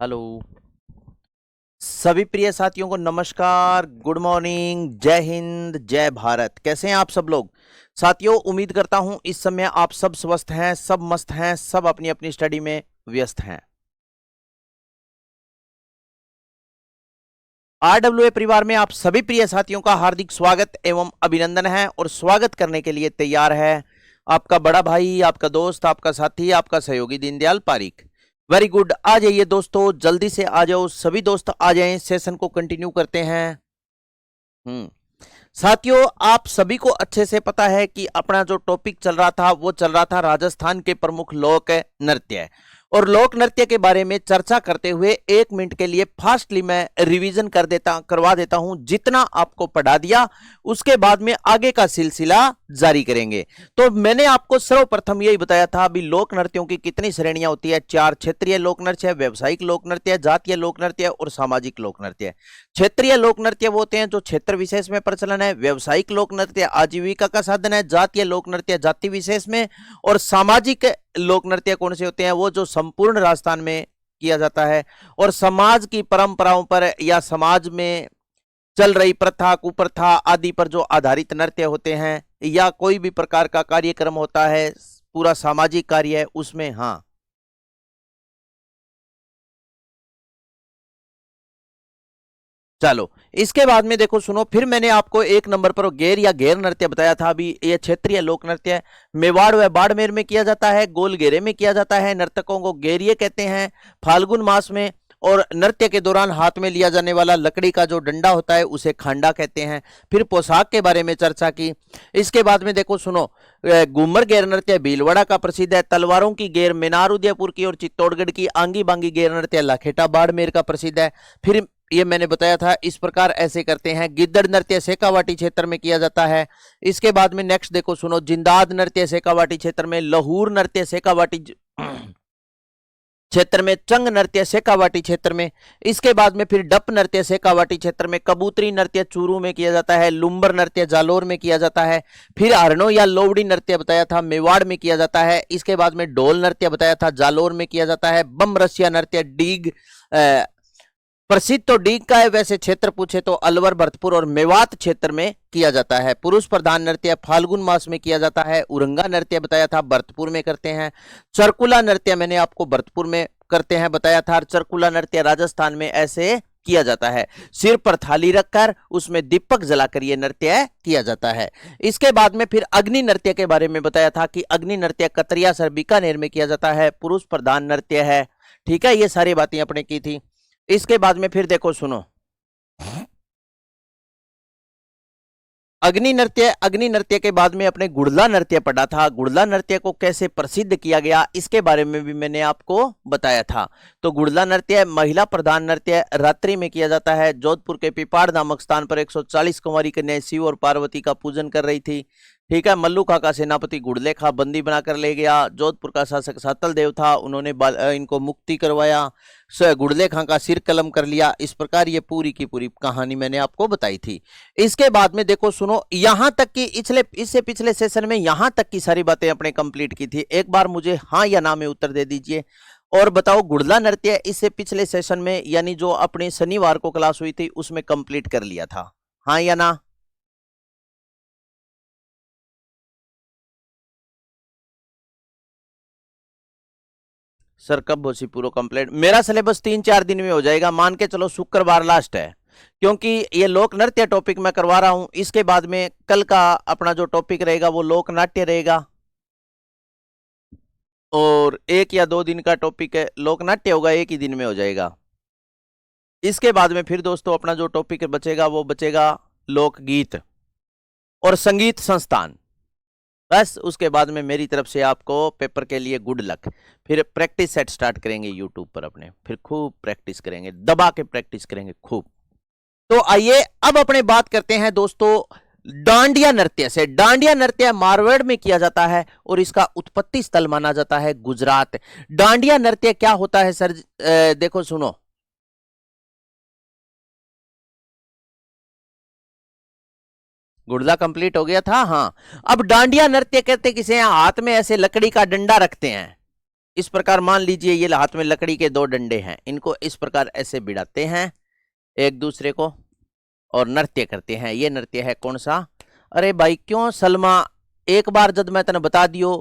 Hello. सभी प्रिय साथियों को नमस्कार, गुड मॉर्निंग, जय हिंद, जय भारत। कैसे हैं आप सब लोग साथियों? उम्मीद करता हूं इस समय आप सब स्वस्थ हैं, सब मस्त हैं, सब अपनी अपनी स्टडी में व्यस्त हैं। आरडब्ल्यूए परिवार में आप सभी प्रिय साथियों का हार्दिक स्वागत एवं अभिनंदन है और स्वागत करने के लिए तैयार है आपका बड़ा भाई, आपका दोस्त, आपका साथी, आपका सहयोगी दीनदयाल पारीक। Very good. आ जाइए दोस्तों, जल्दी से आ जाओ, सभी दोस्त आ जाएं, सेशन को कंटिन्यू करते हैं। हम्म साथियों, आप सभी को अच्छे से पता है कि अपना जो टॉपिक चल रहा था वो चल रहा था राजस्थान के प्रमुख लोक नृत्य। और लोक नृत्य के बारे में चर्चा करते हुए 1 मिनट के लिए फास्टली मैं रिवीजन करवा देता हूं। जितना आपको पढ़ा दिया उसके बाद में आगे का सिलसिला जारी करेंगे। तो मैंने आपको सर्वप्रथम यही बताया था अभी लोक नृत्यों की कितनी श्रेणियां होती है। 4 क्षेत्रीय लोक नृत्य, व्यावसायिक लोक नृत्य, जातीय लोक नृत्य और सामाजिक लोक नृत्य। क्षेत्रीय लोक नृत्य वो होते हैं जो क्षेत्र विशेष में प्रचलन है। व्यावसायिक लोक नृत्य आजीविका का साधन है। जातीय लोक नृत्य जाति विशेष में। और सामाजिक लोक नृत्य कौन से होते हैं? वो जो संपूर्ण राजस्थान में किया जाता है और समाज की परंपराओं पर या समाज में चल रही प्रथा कुप्रथा आदि पर जो आधारित नृत्य होते हैं, या कोई भी प्रकार का कार्यक्रम होता है, पूरा सामाजिक कार्य है उसमें। हाँ, चलो इसके बाद में देखो, सुनो, फिर मैंने आपको 1 नंबर पर गैर या गैर नृत्य बताया था। अभी ये क्षेत्रीय लोक नृत्य है। मेवाड़ व बाड़मेर में किया जाता है, गोल घेरे में किया जाता है। नर्तकों को गैरिये कहते हैं। फाल्गुन मास में। और नृत्य के दौरान हाथ में लिया जाने वाला लकड़ी का जो डंडा होता है उसे खांडा कहते हैं। फिर पोशाक के बारे में चर्चा की। इसके बाद में देखो, सुनो, घूमर गैर नृत्य भीलवाड़ा का प्रसिद्ध है। तलवारों की गैर मेनार उदयपुर की और चित्तौड़गढ़ की। आंगी बांगी गैर नृत्य लाखेटा बाड़मेर का प्रसिद्ध है। फिर ये मैंने बताया था, इस प्रकार ऐसे करते हैं। गिद्दड़ नृत्य शेखावाटी क्षेत्र में किया जाता है। इसके बाद में नेक्स्ट देखो, सुनो, जिंदाद नृत्य शेखावाटी क्षेत्र में। लहूर नृत्य शेखावाटी क्षेत्र में। चंग नृत्य शेखावाटी क्षेत्र में। इसके बाद में फिर डप नृत्य शेखावाटी क्षेत्र में। कबूतरी नृत्य चूरू में किया जाता है। लुम्बर नृत्य जालोर में किया जाता है। फिर हरनो या लोवड़ी नृत्य बताया था मेवाड़ में किया जाता है। इसके बाद में ढोल नृत्य बताया था जालोर में किया जाता है। बम रसिया नृत्य डीग प्रसिद्ध तो डीग का है, वैसे क्षेत्र पूछे तो अलवर भरतपुर और मेवात क्षेत्र में किया जाता है। पुरुष प्रधान नृत्य फाल्गुन मास में किया जाता है। उरंगा नृत्य बताया था भरतपुर में करते हैं। चरकुला नृत्य मैंने आपको भरतपुर में करते हैं बताया था। चरकुला नृत्य राजस्थान में ऐसे किया जाता है। सिर पर थाली रखकर उसमें दीपक जलाकर यह नृत्य किया जाता है। इसके बाद में फिर अग्नि नृत्य के बारे में बताया था कि अग्नि नृत्य कतरिया सर बीकानेर में किया जाता है। पुरुष प्रधान नृत्य है। ठीक है, ये सारी बातें अपने की थी। इसके बाद में फिर देखो, सुनो, अग्नि नृत्य के बाद में अपने गुड़ला नृत्य पढ़ा था। गुड़ला नृत्य को कैसे प्रसिद्ध किया गया इसके बारे में भी मैंने आपको बताया था। तो गुड़ला नृत्य महिला प्रधान नृत्य रात्रि में किया जाता है। जोधपुर के पिपाड़ नामक स्थान पर 140 कुंवारी कन्याएं शिव और पार्वती का पूजन कर रही थी। ठीक है, मल्लुखा का सेनापति गुड़लेखा बंदी बनाकर ले गया। जोधपुर का शासक सातल देव था, उन्होंने इनको मुक्ति करवाया। गुड़लेखा का सिर कलम कर लिया। इस प्रकार ये पूरी की पूरी कहानी मैंने आपको बताई थी। इसके बाद में देखो, सुनो, यहां तक कि इससे पिछले सेशन में यहां तक की सारी बातें अपने कंप्लीट की थी। एक बार मुझे हाँ या ना में उत्तर दे दीजिए और बताओ, गुड़ला नृत्य इससे पिछले सेशन में यानी जो अपने शनिवार को क्लास हुई थी उसमें कंप्लीट कर लिया था? हाँ या ना? सर कब होशी पूरा कंप्लीट? मेरा सिलेबस 3-4 दिन में हो जाएगा, मान के चलो शुक्रवार लास्ट है। क्योंकि ये लोक नृत्य टॉपिक मैं करवा रहा हूं। इसके बाद में कल का अपना जो टॉपिक रहेगा वो लोक नाट्य रहेगा। और 1 या 2 दिन का टॉपिक है लोक नाट्य होगा, एक ही दिन में हो जाएगा। इसके बाद में फिर दोस्तों अपना जो टॉपिक बचेगा वो बचेगा लोकगीत और संगीत संस्थान। बस उसके बाद में मेरी तरफ से आपको पेपर के लिए गुड लक। फिर प्रैक्टिस सेट स्टार्ट करेंगे यूट्यूब पर अपने, फिर खूब प्रैक्टिस करेंगे, दबा के प्रैक्टिस करेंगे खूब। तो आइए अब अपने बात करते हैं दोस्तों डांडिया नृत्य से। डांडिया नृत्य मारवाड़ में किया जाता है और इसका उत्पत्ति स्थल माना जाता है गुजरात। डांडिया नृत्य क्या होता है सर? देखो, सुनो, गुड़ला कंप्लीट हो गया था। हाँ, अब डांडिया नृत्य कहते किसे हैं? हाथ में ऐसे लकड़ी का डंडा रखते हैं, इस प्रकार मान लीजिए ये हाथ में लकड़ी के दो डंडे हैं, इनको इस प्रकार ऐसे भिड़ाते हैं एक दूसरे को और नृत्य करते हैं। ये नृत्य है कौन सा? अरे भाई क्यों सलमा, एक बार जब मैं तने बता दियो,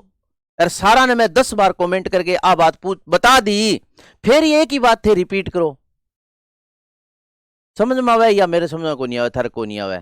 अरे सारा ने मैं 10 बार कमेंट करके आ बात पूछ बता दी, फिर ये एक ही बात थे रिपीट करो। समझ में आवे या मेरे समझ में को नहीं आवे, थारे को नहीं आवे?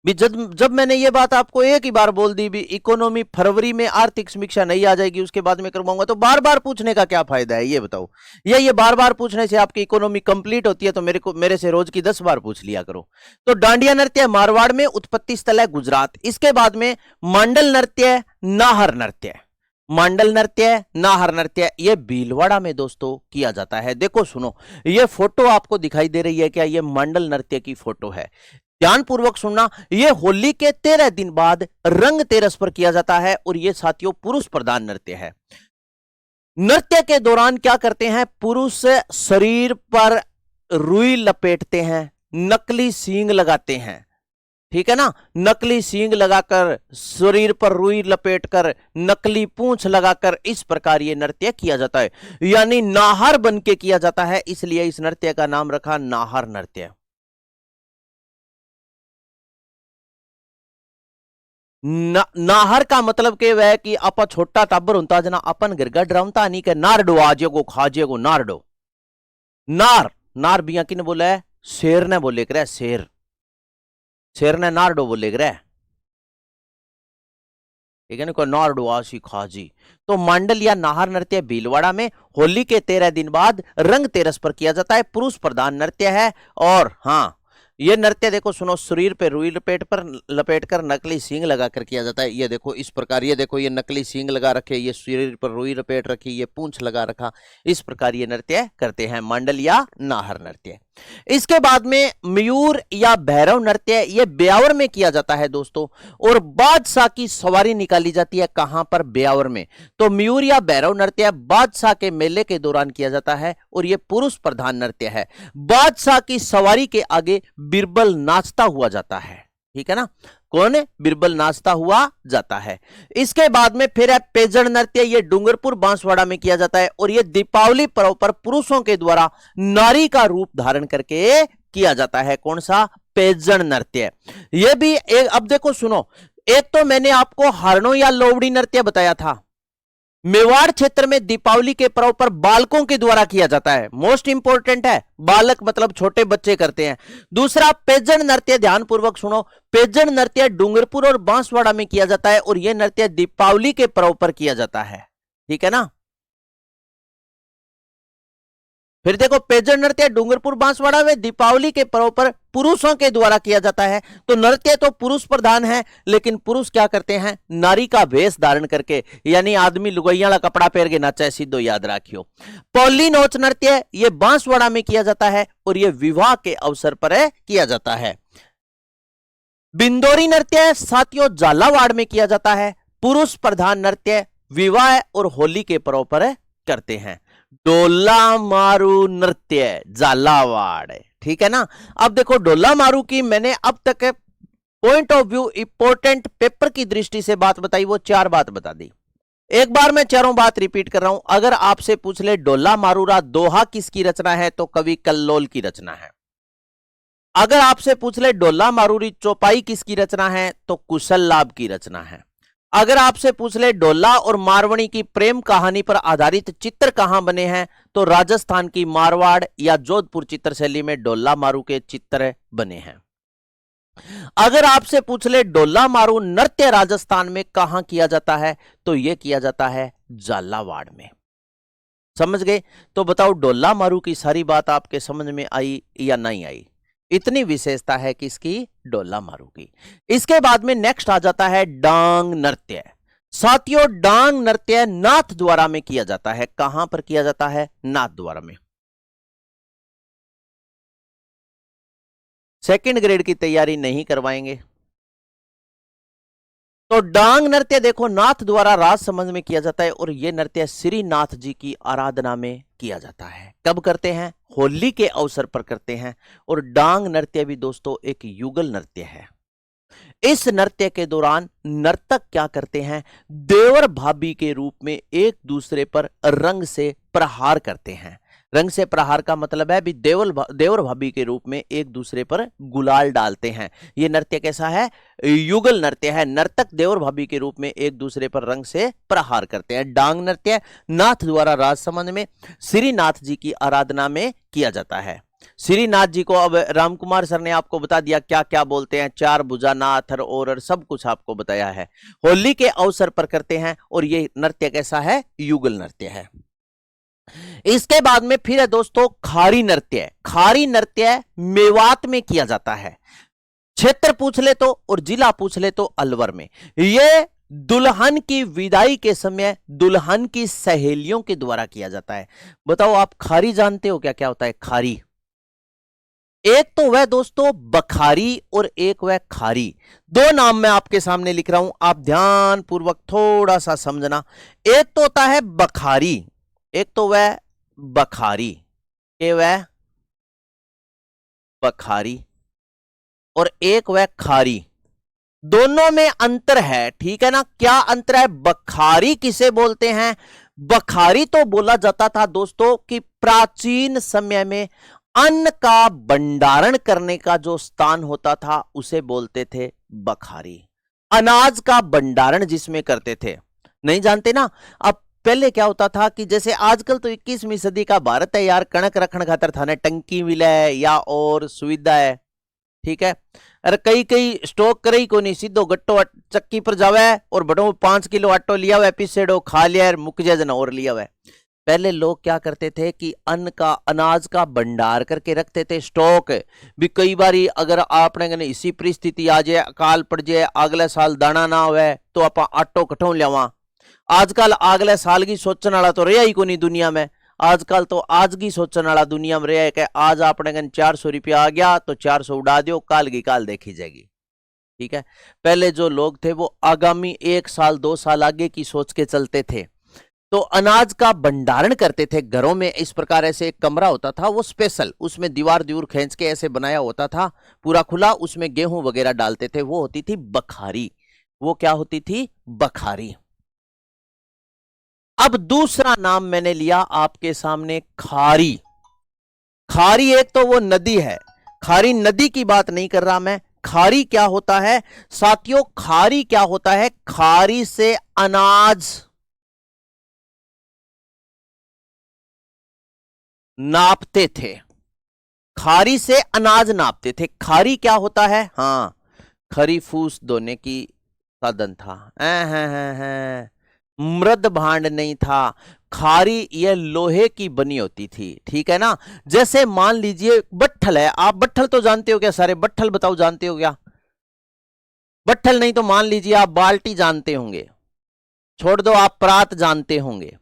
भी जब मैंने ये बात आपको एक ही बार बोल दी भी इकोनॉमी फरवरी में आर्थिक समीक्षा नहीं आ जाएगी उसके बाद में करवाऊंगा, तो बार बार पूछने का क्या फायदा है ये बताओ? ये बार बार पूछने से आपकी इकोनॉमी कंप्लीट होती है, तो मेरे से रोज की 10 बार पूछ लिया करो। तो डांडिया नृत्य मारवाड़ में, उत्पत्ति स्थल है गुजरात। इसके बाद में मांडल नृत्य, नाहर नृत्य। मांडल नृत्य, नाहर नृत्य ये भीलवाड़ा में दोस्तों किया जाता है। देखो सुनो, ये फोटो आपको दिखाई दे रही है क्या? ये मांडल नृत्य की फोटो है, ध्यानपूर्वक सुनना। ये होली के 13 दिन बाद रंग तेरस पर किया जाता है और ये साथियों पुरुष प्रधान नृत्य है। नृत्य के दौरान क्या करते हैं? पुरुष शरीर पर रुई लपेटते हैं, नकली सींग लगाते हैं, ठीक है ना, नकली सींग लगाकर, शरीर पर रुई लपेटकर, नकली पूंछ लगाकर, इस प्रकार ये नृत्य किया जाता है, यानी नाहर बन के किया जाता है, इसलिए इस नृत्य का नाम रखा नाहर नृत्य। नाहर का मतलब के वह कि आपा छोटा टाबर होता जना अपन घर का डरावता नहीं के नारडो आजेगो खाजेगो नारडो। नार नार बिया किने बोला है? शेर ने बोले करे, शेर ने नारडो बोले करे, ठीक है ना, को नारडो आशी खाजी। तो मांडल या नाहर नृत्य भीलवाड़ा में होली के 13 दिन बाद रंग तेरस पर किया जाता है, पुरुष प्रधान नृत्य है। और हाँ, ये नृत्य देखो सुनो, शरीर पे रुई लपेट कर नकली सींग लगाकर किया जाता है। ये देखो इस प्रकार, ये देखो ये नकली सींग लगा रखे, ये शरीर पर रुई लपेट रखी, ये पूंछ लगा रखा, इस प्रकार ये नृत्य करते हैं, मांडल या नाहर नृत्य। इसके बाद में मयूर या भैरव नृत्य, ये ब्यावर में किया जाता है दोस्तों, और बादशाह की सवारी निकाली जाती है। कहां पर? ब्यावर में। तो मयूर या भैरव नृत्य बादशाह के मेले के दौरान किया जाता है और यह पुरुष प्रधान नृत्य है। बादशाह की सवारी के आगे बिरबल नाचता हुआ जाता है, ठीक है ना, कौन है? बिरबल नाचता हुआ जाता है। इसके बाद में फिर है पेजड़ नृत्य, ये डूंगरपुर बांसवाड़ा में किया जाता है और यह दीपावली पर्व पर पुरुषों के द्वारा नारी का रूप धारण करके किया जाता है। कौन सा? पेजड़ नृत्य। यह भी एक, अब देखो सुनो, एक तो मैंने आपको हारनो या लोवड़ी नृत्य बताया था, मेवाड़ क्षेत्र में दीपावली के पर्व पर बालकों के द्वारा किया जाता है, मोस्ट इंपोर्टेंट है, बालक मतलब छोटे बच्चे करते हैं। दूसरा पेजड़ नृत्य, ध्यानपूर्वक सुनो, पेजड़ नृत्य डूंगरपुर और बांसवाड़ा में किया जाता है और यह नृत्य दीपावली के पर्व पर किया जाता है, ठीक है ना। फिर देखो, पेजड़ नृत्य डूंगरपुर बांसवाड़ा में दीपावली के पर्व पर पुरुषों के द्वारा किया जाता है। तो नृत्य तो पुरुष प्रधान है, लेकिन पुरुष क्या करते हैं? नारी का वेश धारण करके, यानी आदमी लुगैया वाला कपड़ा पहन के नाचा है, सीधो याद रखियो। पौली नोच नृत्य, यह बांसवाड़ा में किया जाता है और यह विवाह के अवसर पर किया जाता है। बिंदोरी नृत्य साथियों झालावाड़ में किया जाता है, पुरुष प्रधान नृत्य, विवाह और होली के पर्व पर करते हैं। डोला मारू नृत्य झालावाड़, ठीक है ना। अब देखो, डोला मारू की मैंने अब तक point of view important paper की दृष्टि से बात बताई, वो 4 बात बता दी। एक बार मैं चारों बात रिपीट कर रहा हूं। अगर आपसे पूछ ले डोला मारूरा दोहा किसकी रचना है, तो कवि कल्लोल की रचना है। अगर आपसे पूछ ले डोला मारूरी चौपाई किसकी रचना है, तो कुशल लाभ की रचना है। अगर आपसे पूछ ले डोला और मारवणी की प्रेम कहानी पर आधारित चित्र कहां बने हैं, तो राजस्थान की मारवाड़ या जोधपुर चित्रशैली में डोला मारू के चित्र बने हैं। अगर आपसे पूछ ले डोला मारू नृत्य राजस्थान में कहां किया जाता है, तो यह किया जाता है झालावाड़ में। समझ गए? तो बताओ, डोला मारू की सारी बात आपके समझ में आई या नहीं आई? इतनी विशेषता है किसकी? डोला मारू की। इसके बाद में नेक्स्ट आ जाता है डांग नृत्य। साथियों, डांग नृत्य नाथ द्वारा में किया जाता है। कहां पर किया जाता है? नाथ द्वारा में। सेकंड ग्रेड की तैयारी नहीं करवाएंगे तो डांग नृत्य देखो नाथ द्वारा राजसमंद में किया जाता है और यह नृत्य श्रीनाथ जी की आराधना में किया जाता है। कब करते हैं? होली के अवसर पर करते हैं। और डांग नृत्य भी दोस्तों एक युगल नृत्य है। इस नृत्य के दौरान नर्तक क्या करते हैं, देवर भाभी के रूप में एक दूसरे पर रंग से प्रहार करते हैं। रंग से प्रहार का मतलब है भी देवर भाभी के रूप में एक दूसरे पर गुलाल डालते हैं। यह नृत्य कैसा है, युगल नृत्य है। नर्तक देवर भाभी के रूप में एक दूसरे पर रंग से प्रहार करते हैं। डांग नृत्य नाथ द्वारा राजसमंद में श्रीनाथ जी की आराधना में किया जाता है। श्रीनाथ जी को अब रामकुमार सर ने आपको बता दिया क्या क्या बोलते हैं, चार भुजा नाथ और सब कुछ आपको बताया है। होली के अवसर पर करते हैं और ये नृत्य कैसा है, युगल नृत्य है। इसके बाद में फिर है दोस्तों खारी नृत्य। खारी नृत्य मेवात में किया जाता है। क्षेत्र पूछ ले तो और जिला पूछ ले तो अलवर में। यह दुल्हन की विदाई के समय दुल्हन की सहेलियों के द्वारा किया जाता है। बताओ आप खारी जानते हो क्या क्या होता है खारी? एक तो वह दोस्तों बखारी और एक वह खारी। दो नाम मैं आपके सामने लिख रहा हूं, आप ध्यान पूर्वक थोड़ा सा समझना। एक तो होता है बखारी, एक तो वह बखारी, ये वह बखारी और एक वह खारी। दोनों में अंतर है, ठीक है ना। क्या अंतर है? बखारी किसे बोलते हैं? बखारी तो बोला जाता था दोस्तों कि प्राचीन समय में अन्न का भंडारण करने का जो स्थान होता था उसे बोलते थे बखारी। अनाज का भंडारण जिसमें करते थे, नहीं जानते ना। अब पहले क्या होता था कि जैसे आजकल तो 21वीं सदी का भारत है यार, कणक रखने खातर थाने टंकी मिले या और सुविधा है, ठीक है। अरे कई कई स्टॉक करे को नहीं, सीधो गट्टो चक्की पर जावे और बड़ो 5 किलो आटो लिया हुआ पिसेडो खा लिया मुक जा जना और लिया हुआ। पहले लोग क्या करते थे कि अनाज का भंडार करके रखते थे, स्टॉक भी। कई बार अगर आपने इसी परिस्थिति आ जाए, अकाल पड़ जाए, अगले साल दाना ना हुए तो आप आटो कठों लियावा। आजकल अगले साल की सोचने वाला तो रहा ही को नहीं दुनिया में। आजकल तो आज की सोचने वाला दुनिया में रहा है कि आज आपने 400 रुपया आ गया तो 400 उड़ा दो, काल की काल देखी जाएगी, ठीक है। पहले जो लोग थे वो आगामी 1 साल 2 साल आगे की सोच के चलते थे, तो अनाज का भंडारण करते थे घरों में। इस प्रकार ऐसे एक कमरा होता था वो स्पेशल, उसमें दीवार खींच के ऐसे बनाया होता था पूरा खुला, उसमें गेहूं वगैरह डालते थे, वो होती थी बखारी। वो क्या होती थी? बखारी। अब दूसरा नाम मैंने लिया आपके सामने खारी। खारी एक तो वो नदी है, खारी नदी की बात नहीं कर रहा मैं। खारी क्या होता है साथियों? खारी क्या होता है? खारी से अनाज नापते थे, खारी से अनाज नापते थे। खारी क्या होता है? हाँ, खरी फूस धोने की साधन था। मृद भांड नहीं था। खारी यह लोहे की बनी होती थी, ठीक है ना। जैसे मान लीजिए बट्ठल है, आप बट्ठल तो जानते हो क्या सारे? बट्ठल बताओ जानते हो क्या? बट्ठल नहीं तो मान लीजिए आप बाल्टी जानते होंगे, छोड़ दो आप परात जानते होंगे।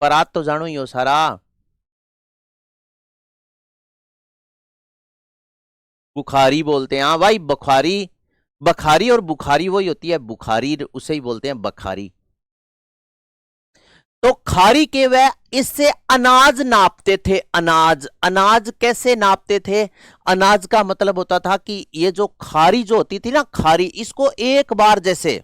परात तो जानो ही हो सारा। बुखारी बोलते हैं, हाँ भाई बुखारी। बखारी और बुखारी वही होती है, बुखारी उसे ही बोलते हैं बखारी। तो खारी के वह इससे अनाज नापते थे। अनाज, अनाज कैसे नापते थे? अनाज का मतलब होता था कि ये जो खारी जो होती थी ना, खारी, इसको एक बार जैसे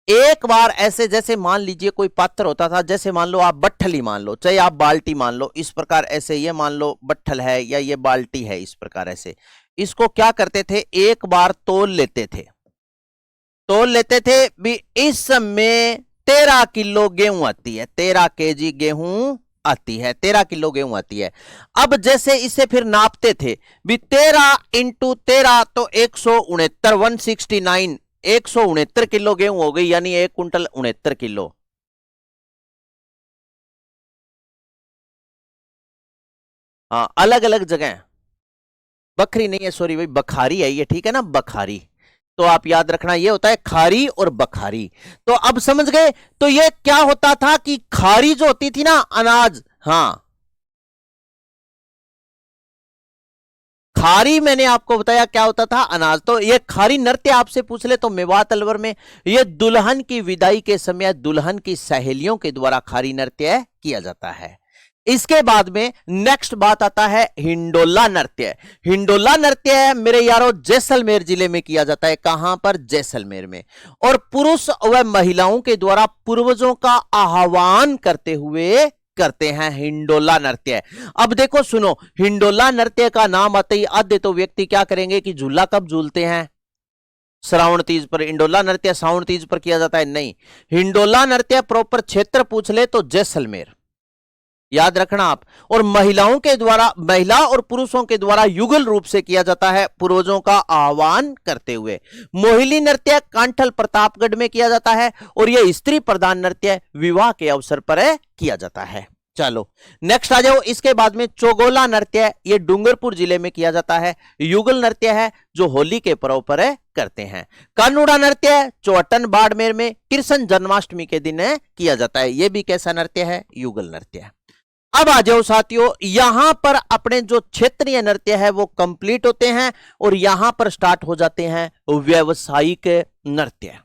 एक बार ऐसे, जैसे मान लीजिए कोई पात्र होता था, जैसे मान लो आप बट्ठल ही मान लो, चाहे आप बाल्टी मान लो, इस प्रकार ऐसे ये मान लो बट्ठल है या ये बाल्टी है, इस प्रकार ऐसे इसको क्या करते थे? एक बार तोल लेते थे, तोल लेते थे भी। इसमें 13 किलो गेहूं आती है, 13 केजी गेहूं आती है, 13 किलो गेहूं आती है। अब जैसे इसे फिर नापते थे भी 13 इंटू 13 तो 169, 169, 169 किलो गेहूं हो गई, यानी 1 कुंटल 69 किलो। हाँ, अलग अलग जगह, बखरी नहीं है, सॉरी भाई बखारी है ये, ठीक है ना, बखारी। तो आप याद रखना ये होता है खारी और बखारी। तो अब समझ गए। तो ये क्या होता था कि खारी जो होती थी ना अनाज, हाँ खारी मैंने आपको बताया क्या होता था, अनाज। तो ये खारी नृत्य आपसे पूछ ले तो मेवात अलवर में ये दुल्हन की विदाई के समय दुल्हन की सहेलियों के द्वारा खारी नृत्य किया जाता है। इसके बाद में नेक्स्ट बात आता है हिंडोला नृत्य। हिंडोला नृत्य है मेरे यारों जैसलमेर जिले में किया जाता है। कहां पर? जैसलमेर में। और पुरुष व महिलाओं के द्वारा पूर्वजों का आह्वान करते हुए करते हैं हिंडोला नृत्य। अब देखो सुनो, हिंडोला नृत्य का नाम आते ही आधे तो व्यक्ति क्या करेंगे कि झूला कब झूलते हैं? श्रावण तीज पर। हिंडोला नृत्य श्रावण तीज पर किया जाता है? नहीं, हिंडोला नृत्य प्रॉपर क्षेत्र पूछ ले तो जैसलमेर, याद रखना आप। और महिलाओं के द्वारा, महिला और पुरुषों के द्वारा युगल रूप से किया जाता है पूर्वजों का आह्वान करते हुए। मोहिनी नृत्य कांठल प्रतापगढ़ में किया जाता है और यह स्त्री प्रधान नृत्य विवाह के अवसर पर किया जाता है। चलो नेक्स्ट आ जाओ। इसके बाद में चौगोला नृत्य, यह डूंगरपुर जिले में किया जाता है। युगल नृत्य है जो होली के पर्व पर करते हैं। कानूड़ा नृत्य चौटन बाड़मेर में कृष्ण जन्माष्टमी के दिन किया जाता है। यह भी कैसा नृत्य है? युगल नृत्य। अब आ जाओ साथियों, यहां पर अपने जो क्षेत्रीय नृत्य है वो कंप्लीट होते हैं और यहां पर स्टार्ट हो जाते हैं व्यावसायिक नृत्य।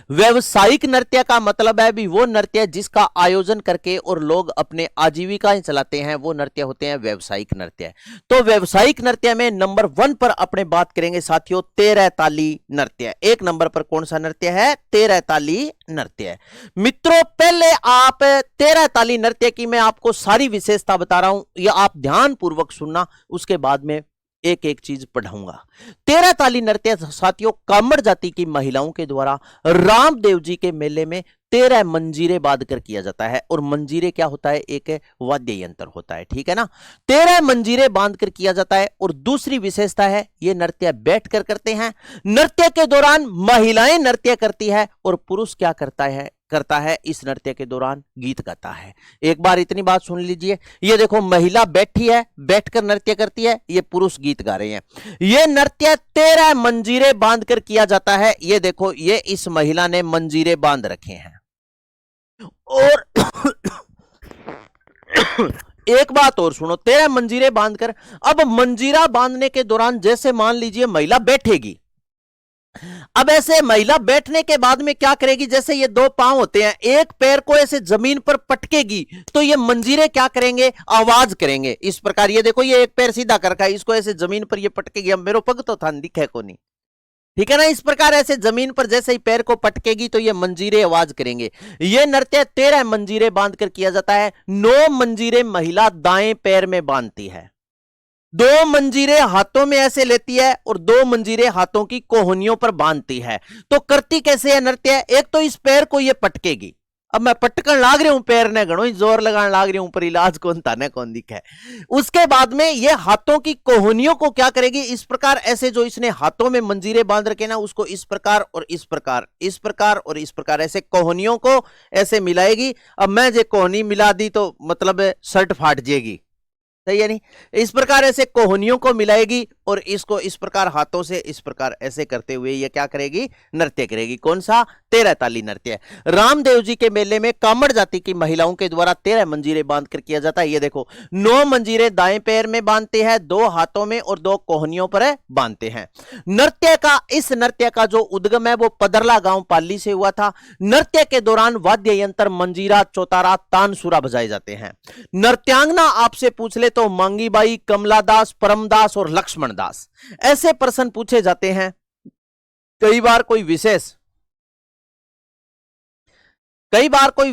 व्यावसायिक नृत्य का मतलब है भी वो नृत्य जिसका आयोजन करके और लोग अपने आजीविकाएं चलाते हैं, वो नृत्य होते हैं व्यावसायिक नृत्य। तो व्यावसायिक नृत्य में नंबर 1 पर अपने बात करेंगे साथियों 13 ताली नृत्य। 1 नंबर पर कौन सा नृत्य है? 13 ताली नृत्य। मित्रों पहले आप 13 ताली नृत्य की मैं आपको सारी विशेषता बता रहा हूं, यह आप ध्यान पूर्वक सुनना, उसके बाद में एक एक चीज पढ़ाऊंगा। 13 ताली नृत्य साथियों कामड़ जाति की महिलाओं के द्वारा रामदेव जी के मेले में 13 मंजीरे बांध कर किया जाता है। और मंजीरे क्या होता है? एक वाद्य यंत्र होता है, ठीक है ना। 13 मंजीरे बांध कर किया जाता है। और दूसरी विशेषता है ये नृत्य बैठकर करते हैं। नृत्य के दौरान महिलाएं नृत्य करती है और पुरुष क्या करता है इस नृत्य के दौरान गीत गाता है। एक बार इतनी बात सुन लीजिए, ये देखो महिला बैठी है, बैठकर नृत्य करती है, ये पुरुष गीत गा रहे हैं। ये नृत्य 13 मंजीरे बांध कर किया जाता है। ये देखो, ये इस महिला ने मंजीरे बांध रखे हैं। और एक बात और सुनो, 13 मंजीरे बांधकर, अब मंजीरा बांधने के दौरान जैसे मान लीजिए महिला बैठेगी, अब ऐसे महिला बैठने के बाद में क्या करेगी? जैसे ये 2 पांव होते हैं, एक पैर को ऐसे जमीन पर पटकेगी तो ये मंजीरे क्या करेंगे? आवाज करेंगे इस प्रकार। ये देखो, ये एक पैर सीधा कर रखा है, इसको ऐसे जमीन पर ये पटकेगी। अब मेरो पग तो था दिखे को नहीं, ठीक है ना। इस प्रकार ऐसे जमीन पर जैसे ही पैर को पटकेगी तो ये मंजीरे आवाज करेंगे। ये नृत्य 13 मंजीरे बांधकर किया जाता है। 9 मंजीरे महिला दाएं पैर में बांधती है, 2 मंजीरे हाथों में ऐसे लेती है और 2 मंजीरे हाथों की कोहनियों पर बांधती है। तो करती कैसे है नृत्य? एक तो इस पैर को ये पटकेगी। अब मैं पटकन लाग रही हूं, पैर ने घणो ही जोर लगाने लाग रही हूं, पर इलाज कौन था ने कौन दिखा है। उसके बाद में ये हाथों की कोहनियों को क्या करेगी? इस प्रकार ऐसे जो इसने हाथों में मंजीरे बांध रखे ना, उसको इस प्रकार और इस प्रकार, इस प्रकार और इस प्रकार ऐसे कोहनियों को ऐसे मिलाएगी। अब मैं जो कोहनी मिला दी तो मतलब शर्ट फाट जाएगी, सही है नहीं। इस प्रकार ऐसे कोहनियों को मिलाएगी और इसको इस प्रकार हाथों से इस प्रकार ऐसे करते हुए ये क्या करेगी? नृत्य करेगी। कौन सा? 13 ताली नृत्य। रामदेव जी के मेले में कामड़ जाति की महिलाओं के द्वारा 13 मंजीरे बांधकर किया जाता है। ये देखो, 9 मंजीरे दाएं पैर में बांधते हैं, 2 हाथों में और 2 कोहनियों पर बांधते हैं। इस नृत्य का जो उद्गम है वो पदरला गांव पाली से हुआ था। नृत्य के दौरान वाद्य यंत्र मंजीरा, चौतारा, तानसुरा बजाए जाते हैं। नृत्यांगना आपसे पूछ ले तो मांगीबाई, कमलादास, परमदास और लक्ष्मण दास, ऐसे प्रश्न पूछे जाते हैं। कई बार कोई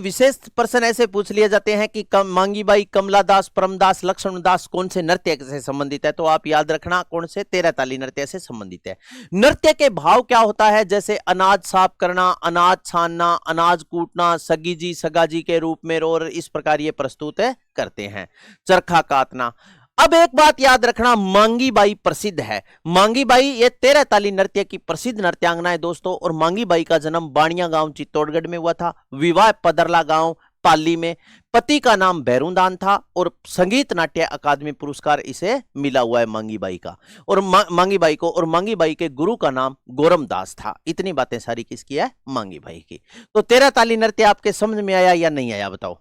विशेष प्रश्न ऐसे पूछ लिए जाते हैं कि मांगीबाई, कमलादास, परमदास, लक्ष्मणदास कौन से नृत्य से संबंधित है? तो आप याद रखना कौन से? 13 ताली नृत्य से संबंधित है। नृत्य के भाव क्या होता है? जैसे अनाज साफ करना, अनाज छानना, अनाज कूटना, सगीजी सगाजी के रूप में, और इस प्रकार ये प्रस्तुत करते हैं। चरखा काटना। अब एक बात याद रखना, मांगीबाई प्रसिद्ध है। मांगीबाई ये 13 ताली नृत्य की प्रसिद्ध नृत्यांगना है दोस्तों। और मांगीबाई का जन्म बाणिया गांव चित्तौड़गढ़ में हुआ था। विवाह पदरला गांव पाली में। पति का नाम भैरूदान था और संगीत नाट्य अकादमी पुरस्कार इसे मिला हुआ है मांगीबाई का, और मांगीबाई के गुरु का नाम गोरमदास था। इतनी बातें सारी किसकी है? मांगीबाई की। तो 13 ताली नृत्य आपके समझ में आया या नहीं आया बताओ?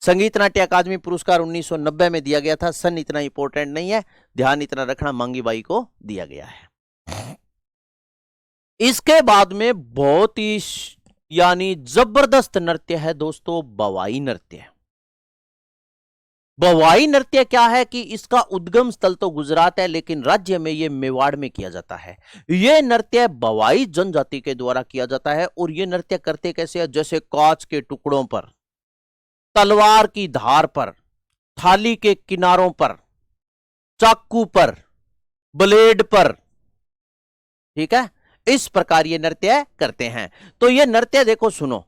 संगीत नाट्य अकादमी पुरस्कार 1990 में दिया गया था। सन इतना इंपॉर्टेंट नहीं है, ध्यान इतना रखना, मांगीबाई को दिया गया है। इसके बाद में बहुत ही यानी जबरदस्त नृत्य है दोस्तों, बवाई नृत्य। बवाई नृत्य क्या है कि इसका उद्गम स्थल तो गुजरात है, लेकिन राज्य में यह मेवाड़ में किया जाता है। यह नृत्य बवाई जनजाति के द्वारा किया जाता है। और यह नृत्य करते कैसे है? जैसे कांच के टुकड़ों पर, तलवार की धार पर, थाली के किनारों पर, चाकू पर, ब्लेड पर, ठीक है, इस प्रकार ये नृत्य करते हैं। तो ये नृत्य देखो, सुनो,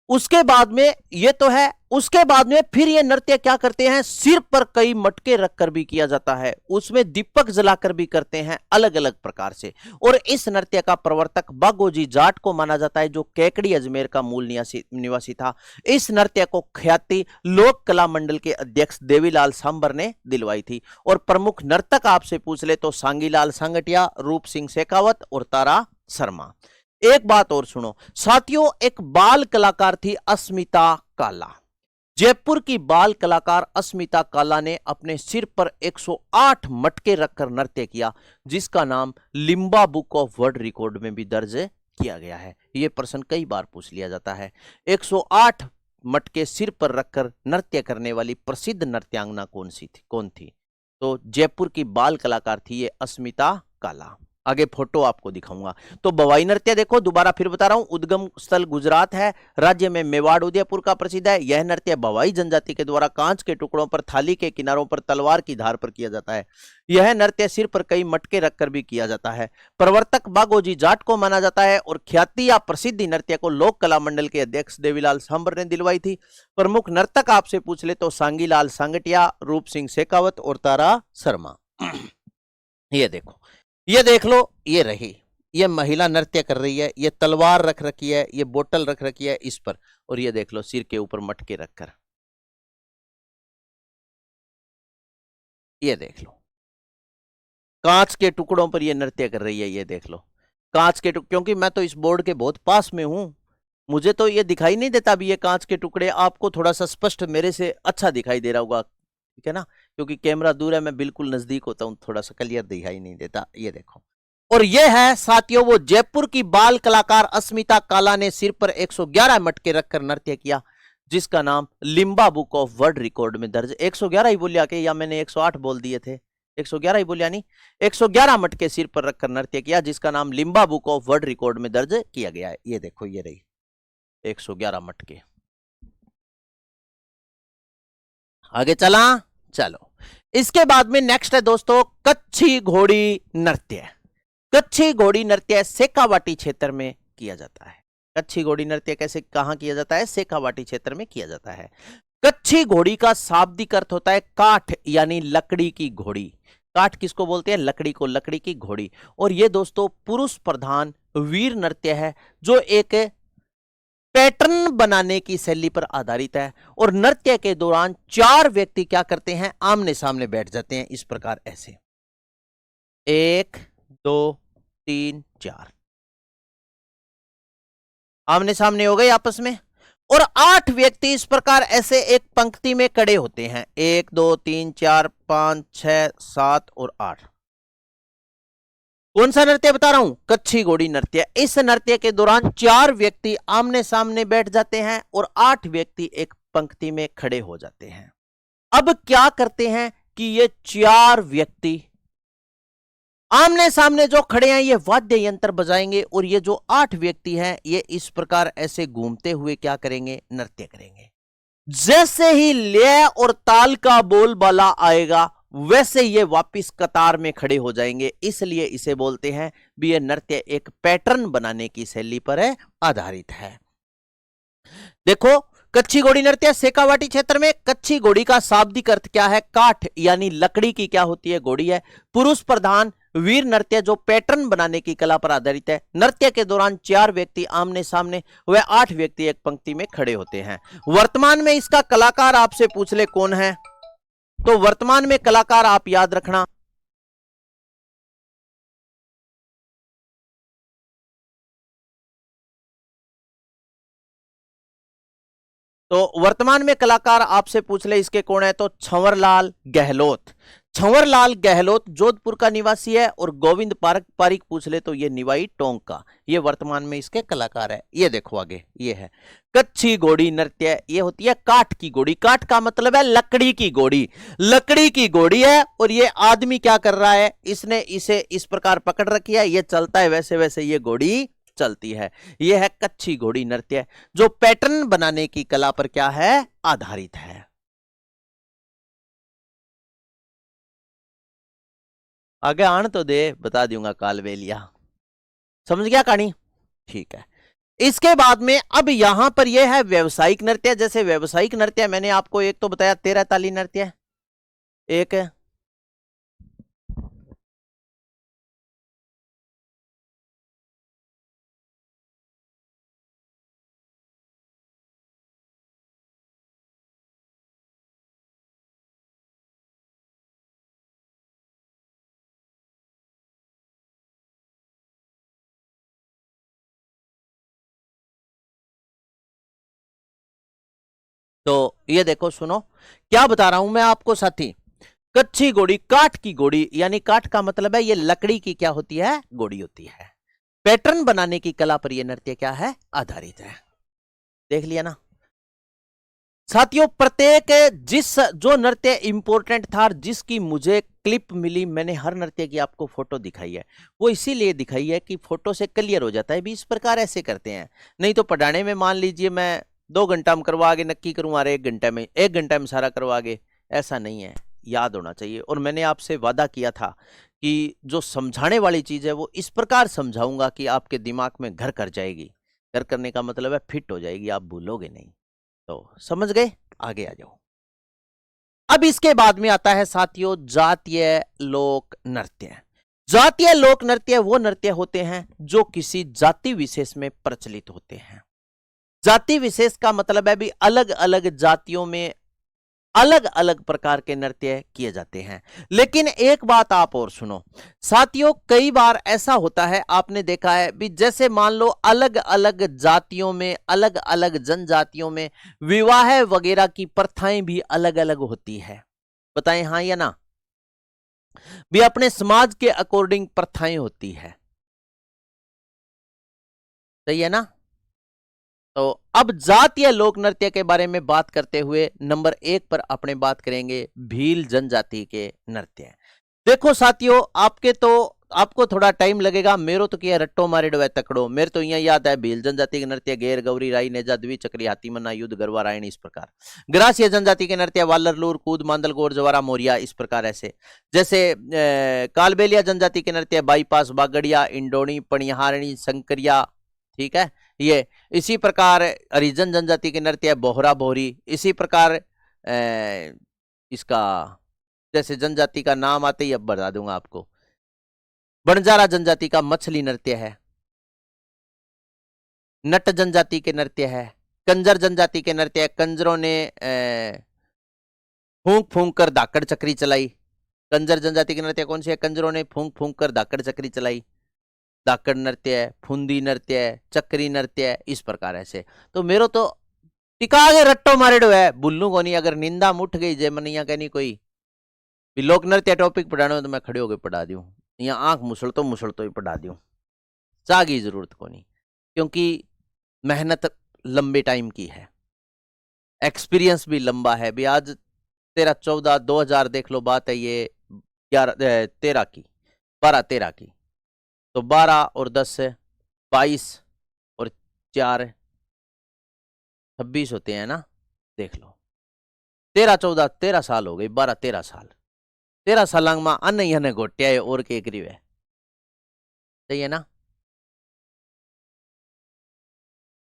उसके बाद में ये तो है, उसके बाद में फिर ये नृत्य क्या करते हैं? सिर पर कई मटके रखकर भी किया जाता है, उसमें दीपक जलाकर भी करते हैं, अलग अलग प्रकार से। और इस नृत्य का प्रवर्तक बागोजी जाट को माना जाता है, जो केकड़ी अजमेर का मूल निवासी था। इस नृत्य को ख्याति लोक कला मंडल के अध्यक्ष देवीलाल सांबर ने दिलवाई थी। और प्रमुख नर्तक आपसे पूछ ले तो सांगीलाल सांगटिया, रूप सिंह शेखावत और तारा शर्मा। एक बात और सुनो साथियों, एक बाल कलाकार थी अस्मिता काला। जयपुर की बाल कलाकार अस्मिता काला ने अपने सिर पर 108 मटके रखकर नृत्य किया, जिसका नाम Limba book of world record में भी दर्ज किया गया है। यह प्रश्न कई बार पूछ लिया जाता है। 108 मटके सिर पर रखकर नृत्य करने वाली प्रसिद्ध नृत्यांगना कौन थी? तो जयपुर की बाल कलाकार थी ये अस्मिता काला। आगे फोटो आपको दिखाऊंगा। तो बवाई नृत्य देखो, दोबारा फिर बता रहा हूं, उद्गम स्थल गुजरात है, राज्य में मेवाड़ उदयपुर का प्रसिद्ध है। यह नृत्य बवाई जनजाति के द्वारा कांच के टुकड़ों पर, थाली के किनारों पर, तलवार की धार पर किया जाता है। यह नृत्य सिर पर कई मटके रखकर भी किया जाता है। प्रवर्तक बागोजी जाट को माना जाता है। और ख्याति या प्रसिद्धि नृत्य को लोक कला मंडल के अध्यक्ष देवीलाल सांबर ने दिलवाई थी। प्रमुख नर्तक आपसे पूछ ले तो सांगीलाल सांगटिया, रूप सिंह शेखावत और तारा शर्मा। ये देखो, ये देख लो, ये रही, ये महिला नृत्य कर रही है, ये तलवार रख रखी है, ये बोतल रख रखी है इस पर, और ये देख लो सिर के ऊपर मटके रखकर, ये देख लो कांच के टुकड़ों पर ये नृत्य कर रही है। ये देख लो कांच के टुकड़े, क्योंकि मैं तो इस बोर्ड के बहुत पास में हूं, मुझे तो ये दिखाई नहीं देता भी ये कांच के टुकड़े, आपको थोड़ा सा स्पष्ट मेरे से अच्छा दिखाई दे रहा होगा, ठीक है ना, क्योंकि कैमरा दूर है, मैं बिल्कुल नजदीक होता हूं, थोड़ा सा क्लियर दिखाई नहीं देता। ये देखो, और ये है साथियों वो जयपुर की बाल कलाकार अस्मिता काला ने सिर पर 111 मटके रखकर नृत्य किया, जिसका नाम Limba book of world record में दर्ज। 111 ही बोलिया के, या मैंने 108 बोल दिए थे? 111 ही बोलिया नहीं, 111 मटके सिर पर रखकर नृत्य किया, जिसका नाम Limba book of world record में दर्ज किया गया है। ये देखो, ये रही 111 मटके। आगे चला, चलो इसके बाद में नेक्स्ट है दोस्तों कच्छी घोड़ी नृत्य। कच्छी घोड़ी नृत्य शेखावाटी क्षेत्र में किया जाता है। कच्छी घोड़ी नृत्य कैसे, कहां किया जाता है? शेखावाटी क्षेत्र में किया जाता है। कच्छी घोड़ी का शाब्दिक अर्थ होता है काठ, यानी लकड़ी की घोड़ी। काठ किसको बोलते हैं? लकड़ी को, लकड़ी की घोड़ी। और ये दोस्तों पुरुष प्रधान वीर नृत्य है, जो एक पैटर्न बनाने की शैली पर आधारित है। और नृत्य के दौरान 4 व्यक्ति क्या करते हैं? आमने सामने बैठ जाते हैं इस प्रकार, ऐसे 1 2 3 4 आमने सामने हो गए आपस में। और 8 व्यक्ति इस प्रकार ऐसे एक पंक्ति में खड़े होते हैं, 1 2 3 4 5 6 7 और 8। कौन सा नृत्य बता रहा हूं? कच्छी घोड़ी नृत्य। इस नृत्य के दौरान 4 व्यक्ति आमने सामने बैठ जाते हैं और 8 व्यक्ति एक पंक्ति में खड़े हो जाते हैं। अब क्या करते हैं कि ये 4 व्यक्ति आमने सामने जो खड़े हैं ये वाद्य यंत्र बजाएंगे, और ये जो 8 व्यक्ति हैं ये इस प्रकार ऐसे घूमते हुए क्या करेंगे? नृत्य करेंगे। जैसे ही लय और ताल का बोलबाला आएगा वैसे ये वापिस कतार में खड़े हो जाएंगे, इसलिए इसे बोलते हैं भी ये नृत्य एक पैटर्न बनाने की शैली पर आधारित है। देखो, कच्छी घोड़ी नृत्य शेखावाटी क्षेत्र में। कच्छी घोड़ी का शाब्दिक अर्थ क्या है? काठ, यानी लकड़ी की क्या होती है? घोड़ी है। पुरुष प्रधान वीर नृत्य जो पैटर्न बनाने की कला पर आधारित है। नृत्य के दौरान 4 व्यक्ति आमने सामने व 8 व्यक्ति एक पंक्ति में खड़े होते हैं। वर्तमान में इसका कलाकार आपसे पूछ ले कौन है, तो वर्तमान में कलाकार आप याद रखना, तो वर्तमान में कलाकार आपसे पूछ ले इसके कौन है, तो छंवरलाल गहलोत। छंवरलाल गहलोत जोधपुर का निवासी है और गोविंद पारिक पूछ ले तो ये निवाई टोंक का, ये वर्तमान में इसके कलाकार है। ये देखो आगे, ये है कच्छी घोड़ी नृत्य, ये होती है काठ की घोड़ी। काठ का मतलब है लकड़ी की घोड़ी, लकड़ी की घोड़ी है। और ये आदमी क्या कर रहा है, इसने इसे इस प्रकार पकड़ रखी है, ये चलता है वैसे वैसे ये घोड़ी चलती है। यह है कच्छी घोड़ी नृत्य, जो पैटर्न बनाने की कला पर क्या है, आधारित है। आगे आन तो दे, बता दूंगा कालबेलिया। समझ गया कहानी? ठीक है। इसके बाद में अब यहां पर यह है व्यवसायिक नृत्य। जैसे व्यवसायिक नृत्य मैंने आपको एक तो बताया 13 ताली नृत्य, एक है तो ये देखो सुनो क्या बता रहा हूं मैं आपको साथी। कच्ची घोड़ी, काठ की घोड़ी, यानी काठ का मतलब है ये लकड़ी की क्या होती है, घोड़ी होती है। पैटर्न बनाने की कला पर यह नृत्य क्या है, आधारित है। देख लिया ना साथियों। प्रत्येक जिस जो नृत्य इंपॉर्टेंट था, जिसकी मुझे क्लिप मिली, मैंने हर नृत्य की आपको फोटो दिखाई है। वो इसीलिए दिखाई है कि फोटो से क्लियर हो जाता है भी इस प्रकार ऐसे करते हैं। नहीं तो पढ़ाने में मान लीजिए मैं 2 घंटा में करवा के नक्की करूँ, अरे 1 घंटा में सारा करवा के, ऐसा नहीं है। याद होना चाहिए। और मैंने आपसे वादा किया था कि जो समझाने वाली चीज है वो इस प्रकार समझाऊंगा कि आपके दिमाग में घर कर जाएगी। घर करने का मतलब है फिट हो जाएगी, आप भूलोगे नहीं। तो समझ गए? आगे आ जाओ। अब इसके बाद में आता है साथियों जातीय लोक नृत्य। जातीय लोक नृत्य वो नृत्य होते हैं जो किसी जाति विशेष में प्रचलित होते हैं। जाति विशेष का मतलब है भी अलग अलग जातियों में अलग अलग प्रकार के नृत्य किए जाते हैं। लेकिन एक बात आप और सुनो साथियों, कई बार ऐसा होता है, आपने देखा है भी, जैसे मान लो अलग अलग जातियों में, अलग अलग जनजातियों में विवाह वगैरह की प्रथाएं भी अलग अलग होती है। बताएं हाँ या ना? भी अपने समाज के अकॉर्डिंग प्रथाएं होती है। सही है ना? तो अब जातीय लोक नृत्य के बारे में बात करते हुए नंबर 1 पर अपने बात करेंगे भील जनजाति के नृत्य। देखो साथियों, आपको थोड़ा टाइम लगेगा, मेरो तो किया रट्टो मारे डवे तकड़ो। मेरे तो यहाँ याद है भील जनजाति के नृत्य गेर गौरी राई नेजा द्वि चक्री हाथी मन्ना युद्ध गरवा रायणी, इस प्रकार। ग्रासीय जनजाति के नृत्य वालर लूर कूद मांदल गोर जवारा मोरिया, इस प्रकार ऐसे। जैसे कालबेलिया जनजाति के नृत्य बाईपास बागड़िया इंडोनी पणिहारणी शंकरिया, ठीक है ये। इसी प्रकार हरिजन जनजाति के नृत्य बोहरा बोहरी। इसी प्रकार इसका जैसे जनजाति का नाम आते ही अब बता दूंगा आपको। बंजारा जनजाति का मछली नृत्य है। नट जनजाति के नृत्य है। कंजर जनजाति के नृत्य, कंजरों ने फूंक फूंक कर धाकड़ चक्री चलाई। कंजर जनजाति के नृत्य कौन सी है? कंजरों ने फूंक फूंक कर धाकड़ चक्री चलाई। धाकड़ नृत्य है, फुंदी नृत्य है, चक्री नृत्य है, इस प्रकार ऐसे। तो मेरो तो टिका के रट्टो मारेडो है, बुल्लू को नहीं। अगर निंदा मुठ गई जय मनिया कहनी कोई लोक नृत्य टॉपिक पढ़ाना तो मैं खड़े होकर पढ़ा दूं, या आंख मुसलतो ही पढ़ा दूं, चाह की जरूरत को नहीं। क्योंकि मेहनत लंबे टाइम की है, एक्सपीरियंस भी लंबा है भी। आज 13-14-2000 देख लो, बात है ये 13 की, 12-13 की। तो 12 और 10 22 और 4 26 होते हैं ना। देख लो 13-14-13 साल हो गई, 12-13 साल। 13 साल में अन घोटिया है और के करीब है। सही है ना?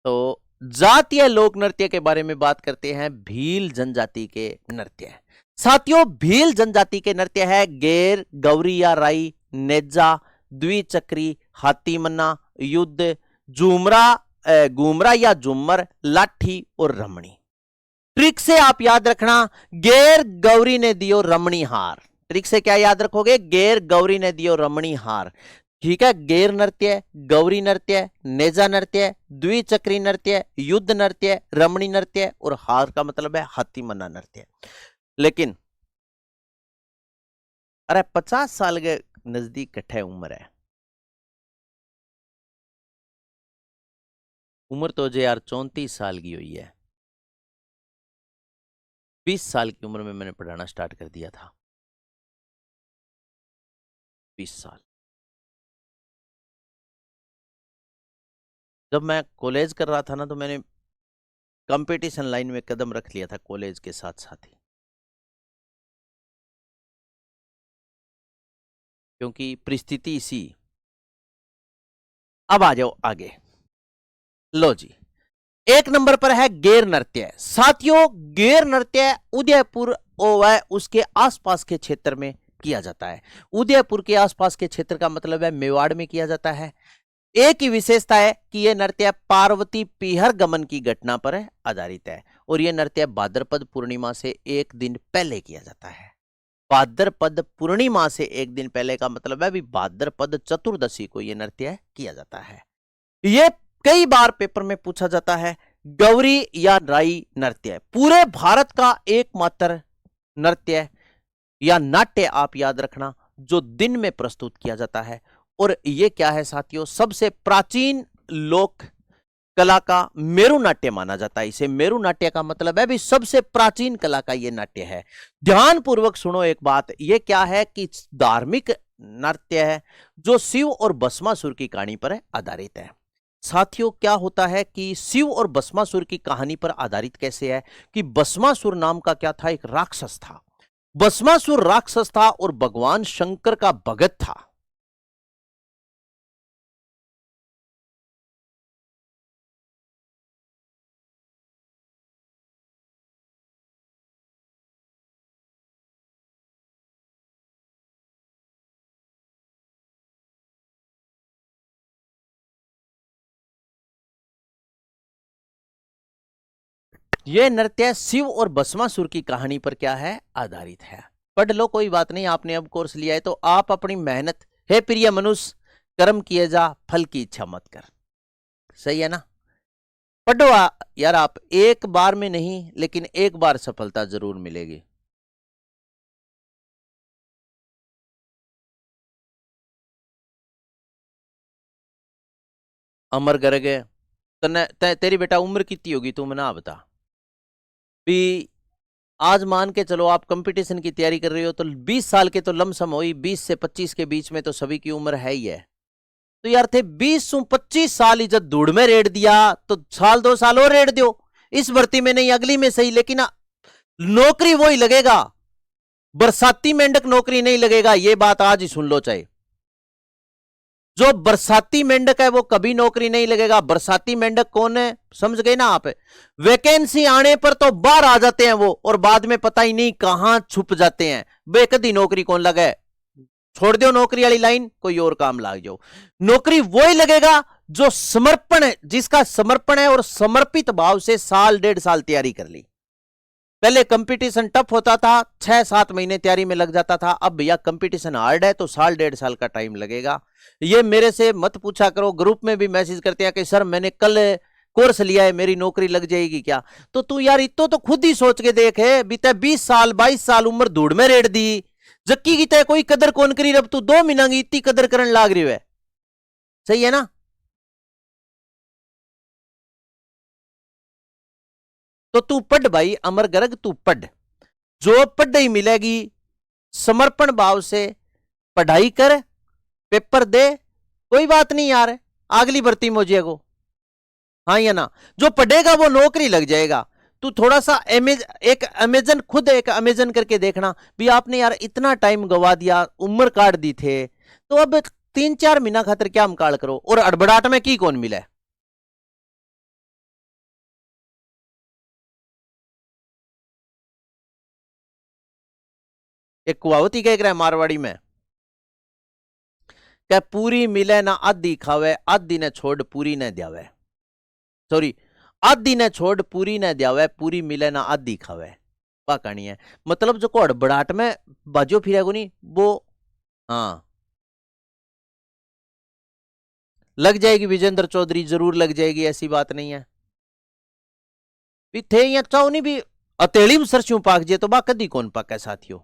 तो जातीय लोक नृत्य के बारे में बात करते हैं भील जनजाति के नृत्य। साथियों भील जनजाति के नृत्य है गेर गौरी या राई नेजा द्विचक्री हाथी मन्ना युद्ध घूमरा या झूमर लाठी और रमणी। ट्रिक से आप याद रखना, गेर गौरी ने दियो रमणी हार। ट्रिक से क्या याद रखोगे? गेर गौरी ने दियो रमणी हार। ठीक है, गेर नृत्य, गौरी नृत्य, नेजा नृत्य, द्विचक्री नृत्य, युद्ध नृत्य, रमणी नृत्य और हार का मतलब है हाथी मन्ना नृत्य। लेकिन अरे 50 साल के नजदीक कट्ठे उम्र है। उम्र तो जो यार 34 साल की हुई है। 20 साल की उम्र में मैंने पढ़ाना स्टार्ट कर दिया था। 20 साल। जब मैं कॉलेज कर रहा था ना, तो मैंने कंपटीशन लाइन में कदम रख लिया था कॉलेज के साथ साथ ही, क्योंकि परिस्थिति इसी। अब आ जाओ आगे। लो जी, एक नंबर पर है गेर नृत्य। साथियों, गेर नृत्य उदयपुर और उसके आसपास के क्षेत्र में किया जाता है। उदयपुर के आसपास के क्षेत्र का मतलब है मेवाड़ में किया जाता है। एक ही विशेषता है कि यह नृत्य पार्वती पीहर गमन की घटना पर आधारित है, और यह नृत्य भाद्रपद पूर्णिमा से एक दिन पहले किया जाता है। भाद्रपद पूर्णिमा से एक दिन पहले का मतलब है भी भाद्रपद चतुर्दशी को यह नृत्य किया जाता है। यह कई बार पेपर में पूछा जाता है। गौरी या राई नृत्य पूरे भारत का एकमात्र नृत्य या नाट्य आप याद रखना जो दिन में प्रस्तुत किया जाता है। और यह क्या है साथियों, सबसे प्राचीन लोक कला का मेरु नाट्य माना जाता है। इसे मेरु नाट्य का मतलब है भी सबसे प्राचीन कला का यह नाट्य है। ध्यानपूर्वक सुनो एक बात, यह क्या है कि धार्मिक नृत्य है जो शिव और भस्मासुर की कहानी पर आधारित है। साथियों, क्या होता है कि शिव और भस्मासुर की कहानी पर आधारित कैसे है कि भस्मासुर नाम का क्या था, एक राक्षस था। भस्मासुर राक्षस था और भगवान शंकर का भगत था। यह नृत्य शिव और भस्मासुर की कहानी पर क्या है, आधारित है। पढ़ लो, कोई बात नहीं, आपने अब कोर्स लिया है तो आप अपनी मेहनत, हे प्रिय मनुष्य कर्म किए जा फल की इच्छा मत कर। सही है ना? पढ़ो यार, आप एक बार में नहीं लेकिन एक बार सफलता जरूर मिलेगी। अमर गर्ग तेरी बेटा उम्र कितनी होगी तू मना बता भी। आज मान के चलो आप कंपटीशन की तैयारी कर रहे हो तो 20 साल के तो लमसम हो ही, 20 से 25 के बीच में तो सभी की उम्र है ही है। तो यार थे 20 से 25 साल ही जब धूड़ में रेड दिया तो साल 2 साल और रेड दो। इस भर्ती में नहीं अगली में सही, लेकिन नौकरी वही लगेगा, बरसाती मेंढक नौकरी नहीं लगेगा। ये बात आज ही सुन लो, चाहे जो बरसाती मेंढक है वो कभी नौकरी नहीं लगेगा। बरसाती मेंढक कौन है, समझ गए ना आप? वैकेंसी आने पर तो बाहर आ जाते हैं वो, और बाद में पता ही नहीं कहां छुप जाते हैं। बेकदी नौकरी कौन लगे, छोड़ दो नौकरी वाली लाइन, कोई और काम लाग जाओ। नौकरी वही लगेगा जो समर्पण है, जिसका समर्पण है और समर्पित भाव से साल 1.5 साल तैयारी कर ली। पहले कंपटीशन टफ होता था, 6-7 महीने तैयारी में लग जाता था। अब भैया कंपटीशन हार्ड है तो साल 1.5 साल का टाइम लगेगा। ये मेरे से मत पूछा करो, ग्रुप में भी मैसेज करते हैं कि सर मैंने कल कोर्स लिया है, मेरी नौकरी लग जाएगी क्या? तो तू यार इतो तो खुद ही सोच के देख है, बीते 20 साल 22 साल उम्र धूड़ में रेड़ दी, जक्की की तय कोई कदर कौन करी, अब तू 2 महीना की इतनी कदर करने लाग रही है। सही है ना? तो तू पढ़ भाई अमर गर्ग, तू पढ़, जो पढ़ ही मिलेगी। समर्पण भाव से पढ़ाई कर, पेपर दे, कोई बात नहीं यार, अगली भर्ती में हो जाएगा। हाँ या ना? जो पढ़ेगा वो नौकरी लग जाएगा। तू थोड़ा सा एक अमेजन, खुद एक अमेजन करके देखना भी। आपने यार इतना टाइम गवा दिया, उम्र काट दी थे, तो अब 3-4 महीना खातिर क्या मकाल करो, और अड़बड़ाहट में की कौन मिले। एक कुआवती कह रहा है मारवाड़ी में, क्या पूरी मिले ना आधी खावे, आधी ने छोड़ पूरी न द्यावे। सॉरी, आधी ने छोड़ पूरी न द्यावे, पूरी मिले ना आधी खावे। वह कहानी है। मतलब जो को हड़बड़ाहट में बाजो फिरेगो नहीं वो, हाँ लग जाएगी। विजेंद्र चौधरी जरूर लग जाएगी, ऐसी बात नहीं है। भी थे या चाहो नहीं भी अतेली सरस्यों पाक जे तो बा कदी कौन पाके साथियों।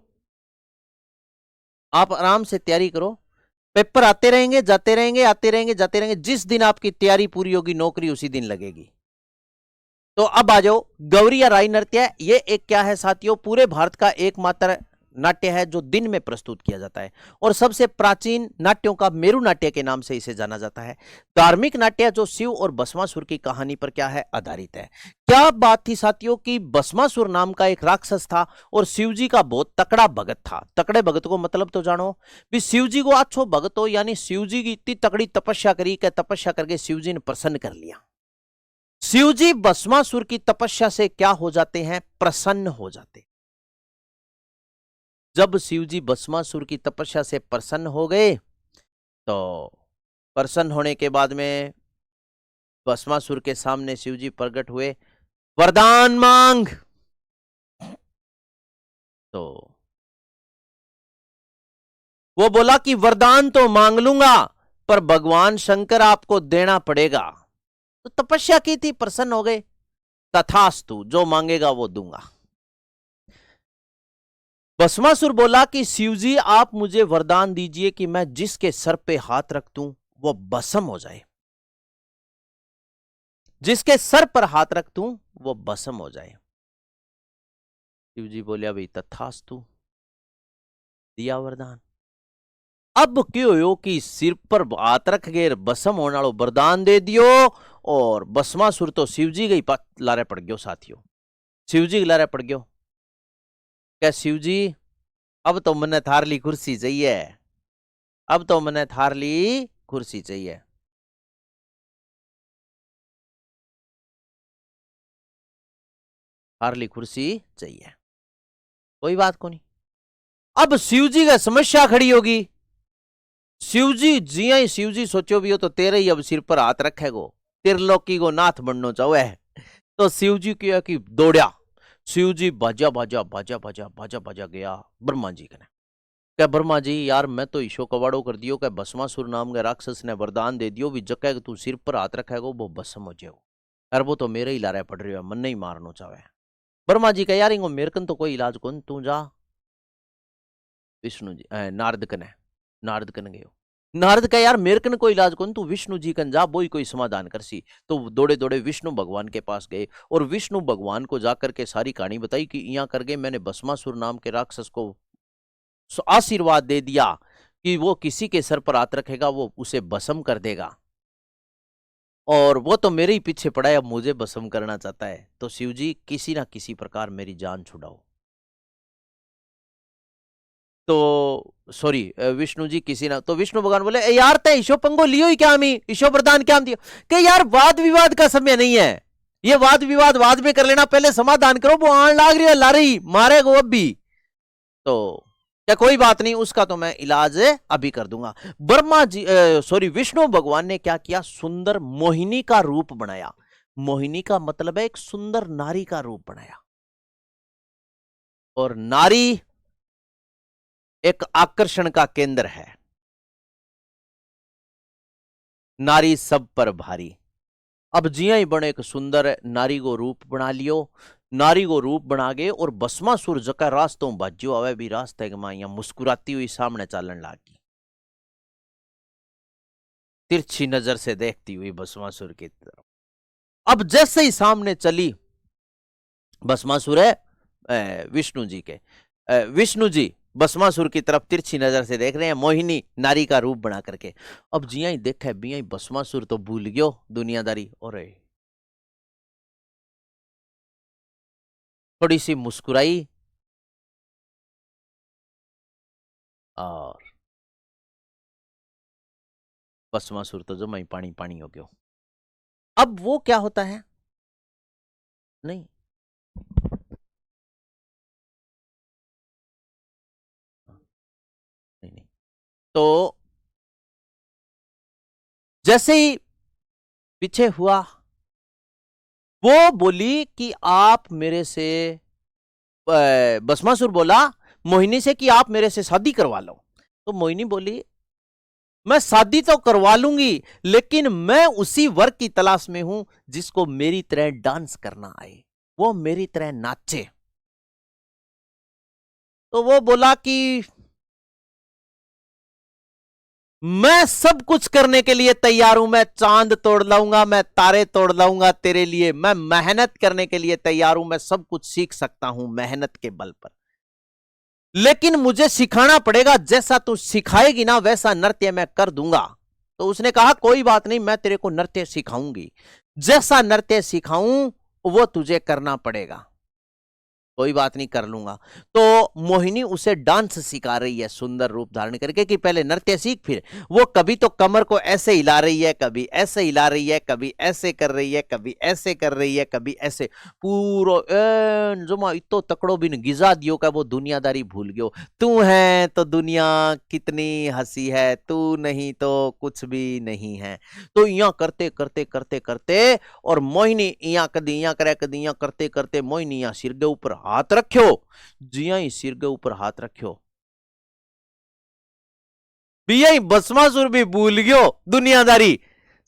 आप आराम से तैयारी करो, पेपर आते रहेंगे जाते रहेंगे, आते रहेंगे जाते रहेंगे, जिस दिन आपकी तैयारी पूरी होगी नौकरी उसी दिन लगेगी। तो अब आ जाओ, गौरी या राई नृत्य, ये एक क्या है साथियों, पूरे भारत का एकमात्र नाट्य है जो दिन में प्रस्तुत किया जाता है और सबसे प्राचीन नाट्यों का मेरु नाट्य के नाम से इसे जाना जाता है। धार्मिक नाट्य जो शिव और भस्मासुर की कहानी पर क्या है, आधारित है। क्या बात थी साथियों कि भस्मासुर नाम का एक राक्षस था और शिव जी का बहुत तकड़ा भगत था। तकड़े भगत को मतलब तो जानो भी, शिव जी को अच्छो भगत हो, यानी शिव जी की इतनी तकड़ी तपस्या करी कि तपस्या करके शिव जी ने प्रसन्न कर लिया। शिव जी भस्मासुर की तपस्या से क्या हो जाते हैं, प्रसन्न हो जाते। जब शिव जी भस्मासुर की तपस्या से प्रसन्न हो गए तो प्रसन्न होने के बाद में भस्मासुर के सामने शिव जी प्रकट हुए, वरदान मांग। तो वो बोला कि वरदान तो मांग लूंगा पर भगवान शंकर आपको देना पड़ेगा। तो तपस्या की थी, प्रसन्न हो गए, तथास्तु, जो मांगेगा वो दूंगा। भस्मासुर बोला कि शिवजी आप मुझे वरदान दीजिए कि मैं जिसके सर पे हाथ रख दूं वो भस्म हो जाए, जिसके सर पर हाथ रख दूं वो भस्म हो जाए। शिवजी बोलिया भाई तथास्तु, दिया वरदान। अब क्यों हो कि सिर पर हाथ रख गए भस्म होने वालों वरदान दे दियो और भस्मासुर तो शिवजी गई लारे पड़ गयो साथियों, शिवजी के लारे पड़ गयो। क्या शिवजी अब तो मने थार ली कुर्सी चाहिए, अब तो मने थार ली कुर्सी चाहिए। थार ली कुर्सी चाहिए, कोई बात को नहीं। अब शिवजी का समस्या खड़ी होगी। शिवजी जिया ही शिवजी सोचो भी हो तो तेरे ही अब सिर पर हाथ रखेगो, त्रिलोकी को नाथ बनना चाहो है। तो शिवजी क्या कि दौड़या, शिवजी बाजा बाजा बाजा बाजा बाजा बाजा गया ब्रह्मा जी के। क्या ब्रह्मा जी यार मैं तो ईशो कवाड़ो कर दियो, क्या भस्मासुर नाम के राक्षस ने वरदान दे दियो भी जगह तू सिर पर हाथ रखेगा वो भस्म हो जाएगा, यार वो तो मेरे ही लारे पड़ रही है, मन नहीं मारना चाहे। ब्रह्मा जी का यार इंगो मेरे कन तो कोई इलाज कौन, तू जा विष्णु जी नारद कने, नारद कन गयो। नारद का यार मेरे कन कोई इलाज कौन, तू विष्णु जी कन जा, वो ही कोई समाधान कर सी। तो दौड़े दौड़े विष्णु भगवान के पास गए और विष्णु भगवान को जाकर के सारी कहानी बताई कि यहाँ कर गए मैंने भस्मासुर नाम के राक्षस को आशीर्वाद दे दिया कि वो किसी के सर पर हाथ रखेगा वो उसे भस्म कर देगा और वो तो मेरे ही पीछे पड़ा है, अब मुझे भस्म करना चाहता है, तो शिवजी किसी ना किसी प्रकार मेरी जान छुड़ाओ। तो सॉरी विष्णु जी किसी ना, तो विष्णु भगवान बोले यार ते ईशो पंगो लियो ही क्या, हमें ईशो वरदान क्या दियो कि यार वाद विवाद का समय नहीं है, ये वाद विवाद बाद में कर लेना, पहले समाधान करो, वो आन लाग रही है ला रही मारेगो अब भी। तो क्या कोई बात नहीं, उसका तो मैं इलाज अभी कर दूंगा। ब्रह्मा जी सॉरी विष्णु भगवान ने क्या किया, सुंदर मोहिनी का रूप बनाया। मोहिनी का मतलब है एक सुंदर नारी का रूप बनाया और नारी एक आकर्षण का केंद्र है, नारी सब पर भारी। अब जिया ही बने एक सुंदर नारी को रूप बना लियो, नारी को रूप बना गए और भस्मासुर जका रास्तों बाजू आवे भी रास्ते के माइया मुस्कुराती हुई सामने चालन लागी, तिरछी नजर से देखती हुई भस्मासुर की तरफ। अब जैसे ही सामने चली भस्मासुर है विष्णु जी के, विष्णु जी भस्मासुर की तरफ तिरछी नजर से देख रहे हैं मोहिनी नारी का रूप बना करके। अब जिया ही देखा बिया ही भस्मासुर तो भूल गयो दुनियादारी और थोड़ी सी मुस्कुराई और भस्मासुर तो जमा ही पानी पानी हो गयो। अब वो क्या होता है, नहीं नहीं नहीं, तो जैसे ही पीछे हुआ वो बोली कि आप मेरे से भस्मासुर बोला मोहिनी से कि आप मेरे से शादी करवा लो। तो मोहिनी बोली मैं शादी तो करवा लूंगी लेकिन मैं उसी वर्ग की तलाश में हूं जिसको मेरी तरह डांस करना आए, वो मेरी तरह नाचे। तो वो बोला कि मैं सब कुछ करने के लिए तैयार हूं, मैं चांद तोड़ लाऊंगा, मैं तारे तोड़ लाऊंगा तेरे लिए, मैं मेहनत करने के लिए तैयार हूं, मैं सब कुछ सीख सकता हूं मेहनत के बल पर, लेकिन मुझे सिखाना पड़ेगा, जैसा तू सिखाएगी ना वैसा नृत्य मैं कर दूंगा। तो उसने कहा कोई बात नहीं, मैं तेरे को नृत्य सिखाऊंगी, जैसा नृत्य सिखाऊं वो तुझे करना पड़ेगा। कोई बात नहीं, कर लूंगा। तो मोहिनी उसे डांस सिखा रही है सुंदर रूप धारण करके कि पहले नृत्य सीख, फिर वो कभी तो कमर को ऐसे हिला रही है, कभी ऐसे हिला रही है, कभी ऐसे कर रही है, कभी ऐसे कर रही है, कभी ऐसे, पूरो जुमा इतो तकड़ो बिन गिजा दियो का वो दुनियादारी भूल गयो। तू है तो दुनिया कितनी हंसी है, तू नहीं तो कुछ भी नहीं है। तो इया करते करते करते करते और मोहिनी इया कदी इया करे, कदी इया करते करते मोहिनी इया सिर के ऊपर हाथ रखियो, जिया ही सिर के ऊपर हाथ रखियो, भी भस्मासुर भी भूल गयो दुनियादारी,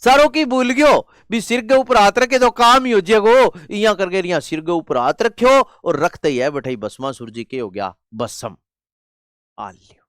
सारों की भूल गयो, भी सिर के ऊपर हाथ रखे तो काम ही हो जाएगो। इया करके रिया सिर के ऊपर हाथ रखियो और रखते ही है बैठाई भस्मासुर जी के हो गया भस्म। आ लियो,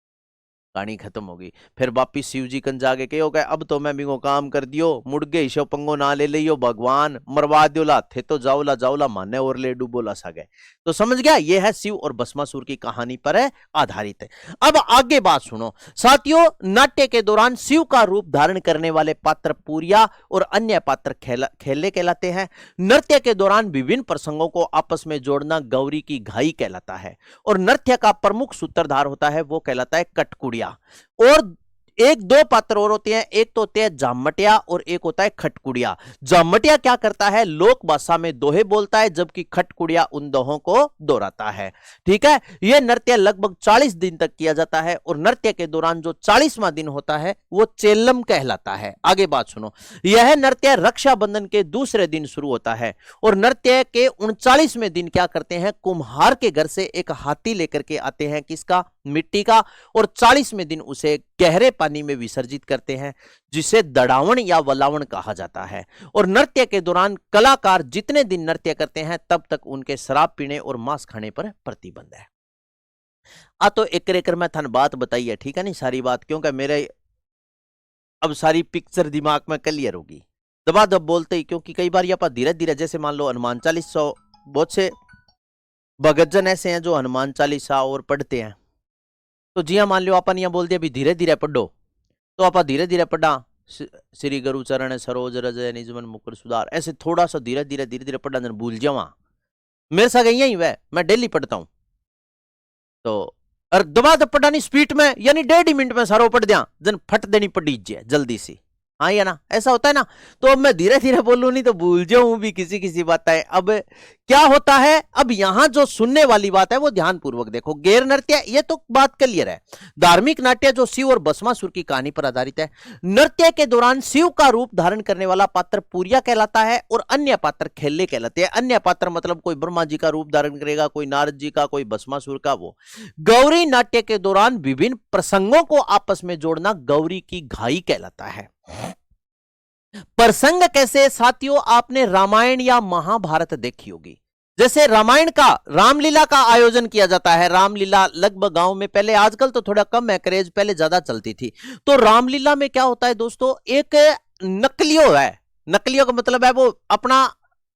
कहानी खत्म हो गई। फिर वापिस शिव जी कन जाके कहो गए अब तो मैं बिंगो काम कर दियो, मुड़ गए ईशो पंगो ना ले लियो भगवान, मरवा दियोला थे तो जाओला जाओला माने और ले डूबोला सा गए। तो समझ गया, यह है शिव और भस्मासुर की कहानी पर है आधारित है। अब आगे बात सुनो साथियों, नाट्य के दौरान शिव का रूप धारण करने वाले पात्र पूरिया और अन्य पात्र खेले कहलाते हैं। नृत्य के दौरान विभिन्न प्रसंगों को आपस में जोड़ना गौरी की घाई कहलाता है, और नृत्य का प्रमुख सूत्रधार होता है वो कहलाता है कटकुड़िया। और एक दो पात्र और होते हैं, एक तो होते हैं जामटिया और एक होता है खटकुड़िया। जामटिया क्या करता है, लोक भाषा में दोहे बोलता है, जबकि खटकुड़िया उन दोहों को दोहराता है। ठीक है, यह नृत्य लगभग 40 दिन तक किया जाता है, और नृत्य के दौरान जो 40वां दिन होता है वो चेल्लम कहलाता है। आगे बात सुनो, यह नृत्य रक्षाबंधन के दूसरे दिन शुरू होता है, और नृत्य के 39वें दिन क्या करते हैं, कुम्हार के घर से एक हाथी लेकर के आते हैं, किसका, मिट्टी का, और 40वें दिन उसे गहरे पानी में विसर्जित करते हैं, जिसे दड़ावण या वलावण कहा जाता है। और नृत्य के दौरान कलाकार जितने दिन नृत्य करते हैं तब तक उनके शराब पीने और मांस खाने पर प्रतिबंध है। तो एक मैं थान बात बताई है, ठीक है नहीं सारी बात, क्योंकि मेरे अब सारी पिक्चर दिमाग में क्लियर होगी, दबा दब बोलते ही, क्योंकि कई बार आप धीरे धीरे, जैसे मान लो हनुमान चालीसा, बहुत से भगतजन ऐसे हैं जो हनुमान चालीसा और पढ़ते हैं, तो जिया मान लो अपन यहाँ बोल दिया भी धीरे धीरे पढ़ो, तो आप धीरे धीरे पढ़ा, श्री गुरु चरण सरोज रज निजमन मुकुर सुधार, ऐसे थोड़ा सा धीरे धीरे धीरे धीरे पढ़ा, जन भूल जावा। मेरे साथ यही वह मैं डेली पढ़ता हूं, तो और दबा दब पढ़ा नहीं स्पीड में, यानी 1.5 मिनट में सारो पढ़ दिया, जन फट देनी पड़ी जल्दी सी, हाँ या ना, ऐसा होता है ना। तो अब मैं धीरे धीरे बोलूं नहीं तो भूल जाऊं भी किसी किसी बात है। अब क्या होता है, अब यहां जो सुनने वाली बात है वो ध्यान पूर्वक देखो। गैर नृत्य, ये तो बात क्लियर है। धार्मिक नाट्य जो शिव और भस्मासुर की कहानी पर आधारित है। नृत्य के दौरान शिव का रूप धारण करने वाला पात्र पूरिया कहलाता है, और अन्य पात्र खेले कहलाते हैं। अन्य पात्र मतलब कोई ब्रह्मा जी का रूप धारण करेगा, कोई नारद जी का, कोई भस्मासुर का। वो गौरी नाट्य के दौरान विभिन्न प्रसंगों को आपस में जोड़ना गौरी की घाई कहलाता है। प्रसंग कैसे साथियों, आपने रामायण या महाभारत देखी होगी। जैसे रामायण का रामलीला का आयोजन किया जाता है, रामलीला लगभग गांव में पहले, आजकल तो थोड़ा कम है क्रेज, पहले ज्यादा चलती थी। तो रामलीला में क्या होता है दोस्तों, एक नकलियो है, नकलियो का मतलब है वो अपना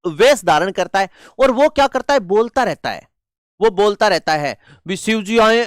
वेश धारण करता है, और वो क्या करता है, बोलता रहता है। वो बोलता रहता है भी शिव जी आए,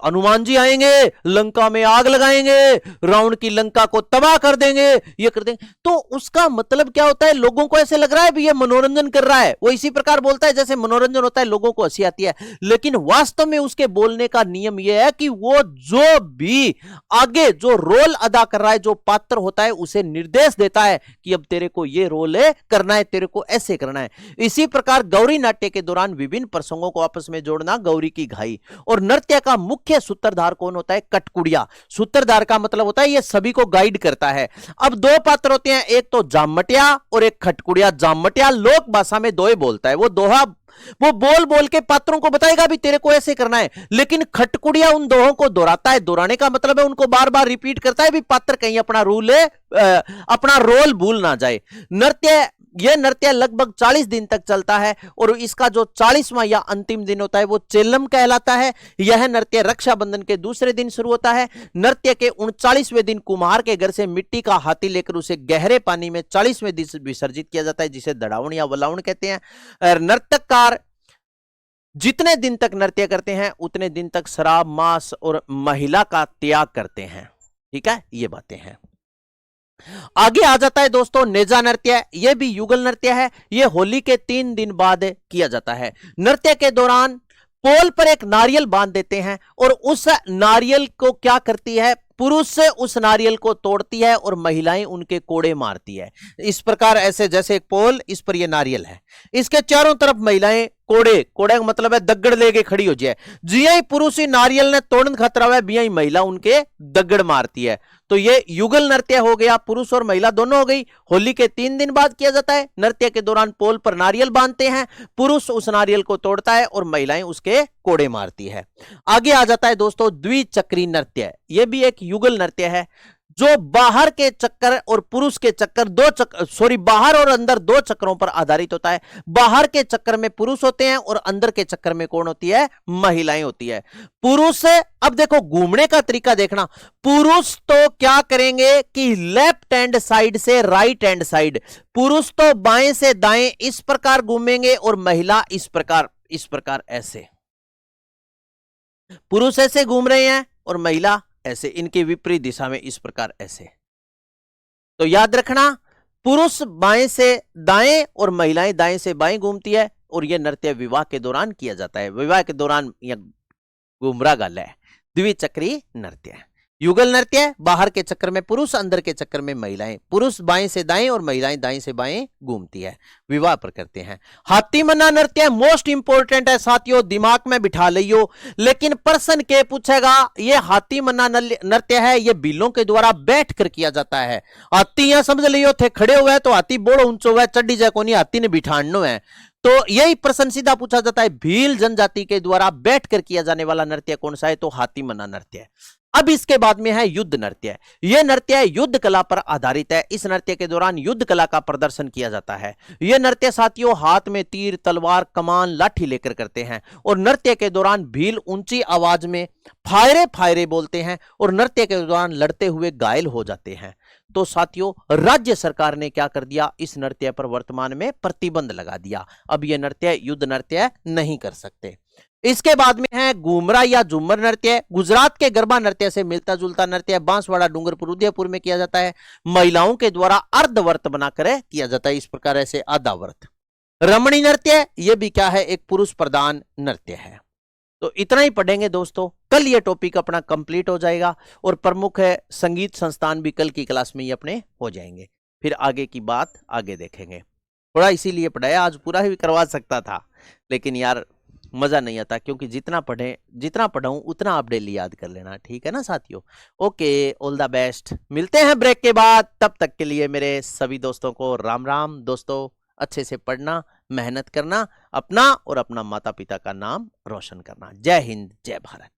हनुमान जी आएंगे, लंका में आग लगाएंगे, रावण की लंका को तबाह कर देंगे, ये कर देंगे। तो उसका मतलब क्या होता है, लोगों को ऐसे लग रहा है भी ये मनोरंजन कर रहा है। वो इसी प्रकार बोलता है जैसे मनोरंजन होता है, लोगों को हंसी आती है, लेकिन वास्तव में उसके बोलने का नियम यह है कि वो जो भी आगे जो रोल अदा कर रहा है, जो पात्र होता है, उसे निर्देश देता है कि अब तेरे को ये रोल करना है, तेरे को ऐसे करना है। इसी प्रकार गौरी नाट्य के दौरान विभिन्न प्रसंगों को आपस में जोड़ना गौरी की घाई। और नृत्य का मुख्य सूत्रधार कौन होता है, कटकुड़िया। सूत्रधार का मतलब होता है ये सभी को गाइड करता है। अब दो पात्र होते हैं, एक तो जामटिया और एक खटकुड़िया। जामटिया लोक भाषा में दोहे बोलता है, वो दोहा वो बोल बोल के पात्रों को बताएगा भी तेरे को ऐसे करना है, लेकिन खटकुड़िया उन दोहों को दोहराता है। दोहराने का मतलब है उनको बार बार रिपीट करता है भी पात्र कहीं अपना रोल भूल ना जाए। नृत्य यह नृत्य लगभग 40 दिन तक चलता है और इसका जो 40वां या अंतिम दिन होता है वो चेल्लम कहलाता है। यह नृत्य रक्षाबंधन के दूसरे दिन शुरू होता है। नृत्य के 39वें दिन कुम्हार के घर से मिट्टी का हाथी लेकर उसे गहरे पानी में 40वें दिन विसर्जित किया जाता है, जिसे दड़ावण या वलावण कहते हैं। नर्तककार जितने दिन तक नृत्य करते हैं उतने दिन तक शराब, मांस और महिला का त्याग करते हैं। ठीक है, ये बातें हैं। आगे आ जाता है दोस्तों नेजा नृत्य। यह भी युगल नृत्य है। यह होली के 3 दिन बाद किया जाता है। नृत्य के दौरान पोल पर एक नारियल बांध देते हैं और उस नारियल को क्या करती है, पुरुष से उस नारियल को तोड़ती है और महिलाएं उनके कोड़े मारती है। इस प्रकार ऐसे जैसे एक पोल, इस पर यह नारियल है, इसके चारों तरफ महिलाएं कोड़े का मतलब है दगड़ लेके खड़ी हो जाए। जिया ही पुरुष ही नारियल ने तोड़न खतरा है, बिया ही महिला उनके दगड़ मारती है। तो ये युगल नृत्य हो गया, पुरुष और महिला दोनों हो गई। होली के 3 दिन बाद किया जाता है। नृत्य के दौरान पोल पर नारियल बांधते हैं, पुरुष उस नारियल को तोड़ता है और महिलाएं उसके कोड़े मारती है। आगे आ जाता है दोस्तों द्विचक्री नृत्य। यह भी एक युगल नृत्य है जो बाहर के चक्कर और पुरुष के चक्कर बाहर और अंदर 2 चक्रों पर आधारित होता है। बाहर के चक्कर में पुरुष होते हैं और अंदर के चक्कर में कौन होती है, महिलाएं होती है। पुरुष, अब देखो घूमने का तरीका देखना, पुरुष तो क्या करेंगे कि लेफ्ट हैंड साइड से राइट हैंड साइड, पुरुष तो बाएं से दाएं इस प्रकार घूमेंगे और महिला इस प्रकार ऐसे। पुरुष ऐसे घूम रहे हैं और महिला ऐसे, इनके विपरीत दिशा में इस प्रकार ऐसे। तो याद रखना, पुरुष बाएं से दाएं और महिलाएं दाएं से बाएं घूमती है और यह नृत्य विवाह के दौरान किया जाता है। विवाह के दौरान यह घुमरा गल है। द्विचक्री नृत्य। युगल नृत्य, बाहर के चक्कर में पुरुष, अंदर के चक्कर में महिलाएं, पुरुष बाएं से दाएं और महिलाएं दाएं से बाएं घूमती है, विवाह पर करते हैं। हाथी मन्ना नृत्य मोस्ट इंपोर्टेंट है साथियों, दिमाग में बिठा लियो। लेकिन प्रश्न के पूछेगा, यह हाथी मन्ना नृत्य है, यह बिलों के द्वारा बैठ कर किया जाता है। हाथी यहां समझ लियो थे खड़े हुए है तो हाथी बोड़ो ऊंचो हुआ है, चढ़ी जाए को नहीं, हाथी ने बिठानो है। तो यही प्रश्न सीधा पूछा जाता है, भील जनजाति के द्वारा बैठकर किया जाने वाला नृत्य कौन सा है, तो हाथी मन्ना नृत्य है। अब इसके बाद में है युद्ध नृत्य। यह नृत्य युद्ध कला पर आधारित है। इस नृत्य के दौरान युद्ध कला का प्रदर्शन किया जाता है। यह नृत्य साथियों हाथ में तीर, तलवार, कमान, लाठी लेकर करते हैं और नृत्य के दौरान भील ऊंची आवाज में फायरे फायरे बोलते हैं और नृत्य के दौरान लड़ते हुए घायल हो जाते हैं। तो साथियों राज्य सरकार ने क्या कर दिया, इस नृत्य पर वर्तमान में प्रतिबंध लगा दिया। अब यह नृत्य युद्ध नृत्य नहीं कर सकते। इसके बाद में है घूमरा या झूमर नृत्य। गुजरात के गरबा नृत्य से मिलता जुलता नृत्य, बांसवाड़ा, डूंगरपुर, उदयपुर में किया जाता है। महिलाओं के द्वारा अर्धवर्त बनाकर किया जाता है, इस प्रकार ऐसे आधा वर्त। रमणी नृत्य, यह भी क्या है, एक पुरुष प्रधान नृत्य है। तो इतना ही पढ़ेंगे दोस्तों, कल ये टॉपिक अपना कंप्लीट हो जाएगा और प्रमुख है संगीत संस्थान भी कल की क्लास में ही अपने हो जाएंगे। फिर आगे की बात आगे देखेंगे। थोड़ा इसीलिए पढ़ाया, आज पूरा ही करवा सकता था लेकिन यार मजा नहीं आता, क्योंकि जितना पढ़ाऊं उतना आप डेली याद कर लेना। ठीक है ना साथियों, ओके, ऑल द बेस्ट। मिलते हैं ब्रेक के बाद, तब तक के लिए मेरे सभी दोस्तों को राम राम। दोस्तों अच्छे से पढ़ना, मेहनत करना, अपना और अपना माता पिता का नाम रोशन करना। जय हिंद, जय भारत।